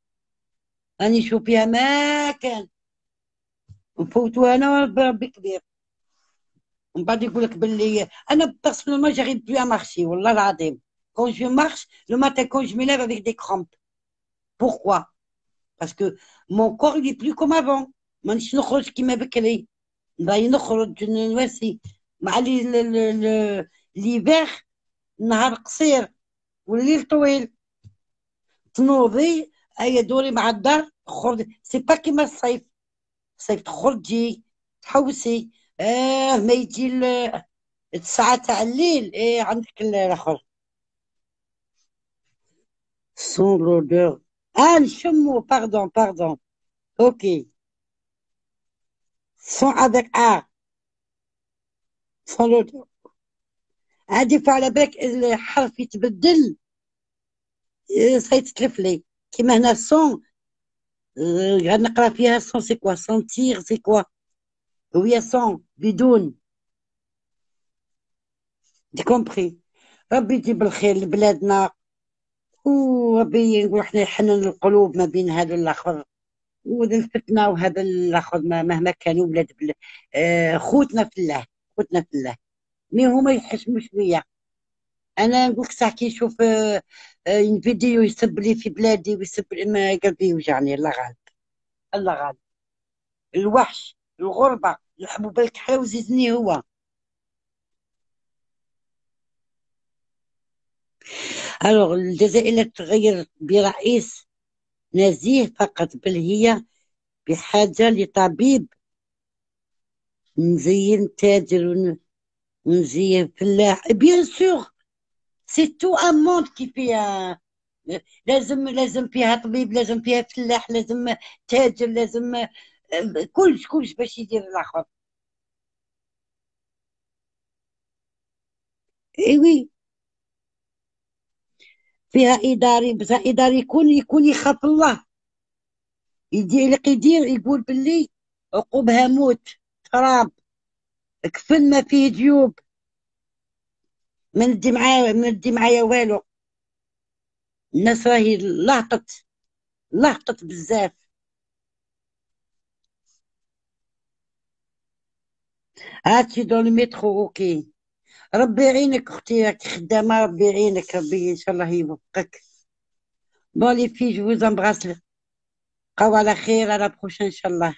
راني نشوف فيها ما كان نفوتو انا وربي كبير. ومن بعد يقول لك باللي انا بيرسونيلمون جاريف بلو ا مارشي والله العظيم. كون جو مارش لو ماتان كون جو ميليف افيك دي كرومب. بوركوا؟ باسكو مون كور il est plus comme avant. مانيش نخرج كيما بكري، باغي نخرج نواسي مع ليفير. النهار قصير والليل طويل. تنوضي هيا دوري مع الدار، خرج سي با كيما الصيف. الصيف تخرجي تحوسي. ما يجي الساعة تاع الليل عندك الاخر. سون لودور. نشمو، باردون باردون. اوكي. سون افيك سون لودور. عادي على بالك الحرف يتبدل. سيتتلف لي كيما هنا سون. قاعد نقرا فيها سون سي كوا سونتيغ سي كوا. وهي سون بدون. دي كومبري. ربي يجيب الخير لبلادنا، وربي نقول احنا يحنن القلوب ما بين هذا الاخر والفتنه وهذا الاخر. مهما كانوا ولاد خوتنا في الله، خوتنا في الله. مي هما يحشموا شويه. انا نقول لك ساعه كي نشوف فيديو يسب لي في بلادي ويسب ما قلبي يوجعني. الله غالب، الله غالب. الوحش، الغربه، الحبوب الكحله وزيدني هو. الوغ الجزائر لا تغير برئيس نزيه فقط، بل هي بحاجة لطبيب نزين تاجر ونزين فلاح. بيان سور سي تو ان موند كي فيها. لازم فيها طبيب، لازم فيها فلاح، لازم تاجر، لازم كلش باش يدير الاخر. اي وي. فيها اداري، بصح اداري يكون يخاف الله. يدير يدير يقول باللي عقوبها موت، تراب، كفن ما فيه جيوب. ما ندي معايا والو. الناس راهي لهطت، لهطت بزاف. هاتي دون المترو اوكي. ربي يعينك اختي، راكي خدامه، ربي يعينك، ربي ان شاء الله يوفقك. بون لي في جو vous embrasse. بقاو على خير، على بروشين ان شاء الله.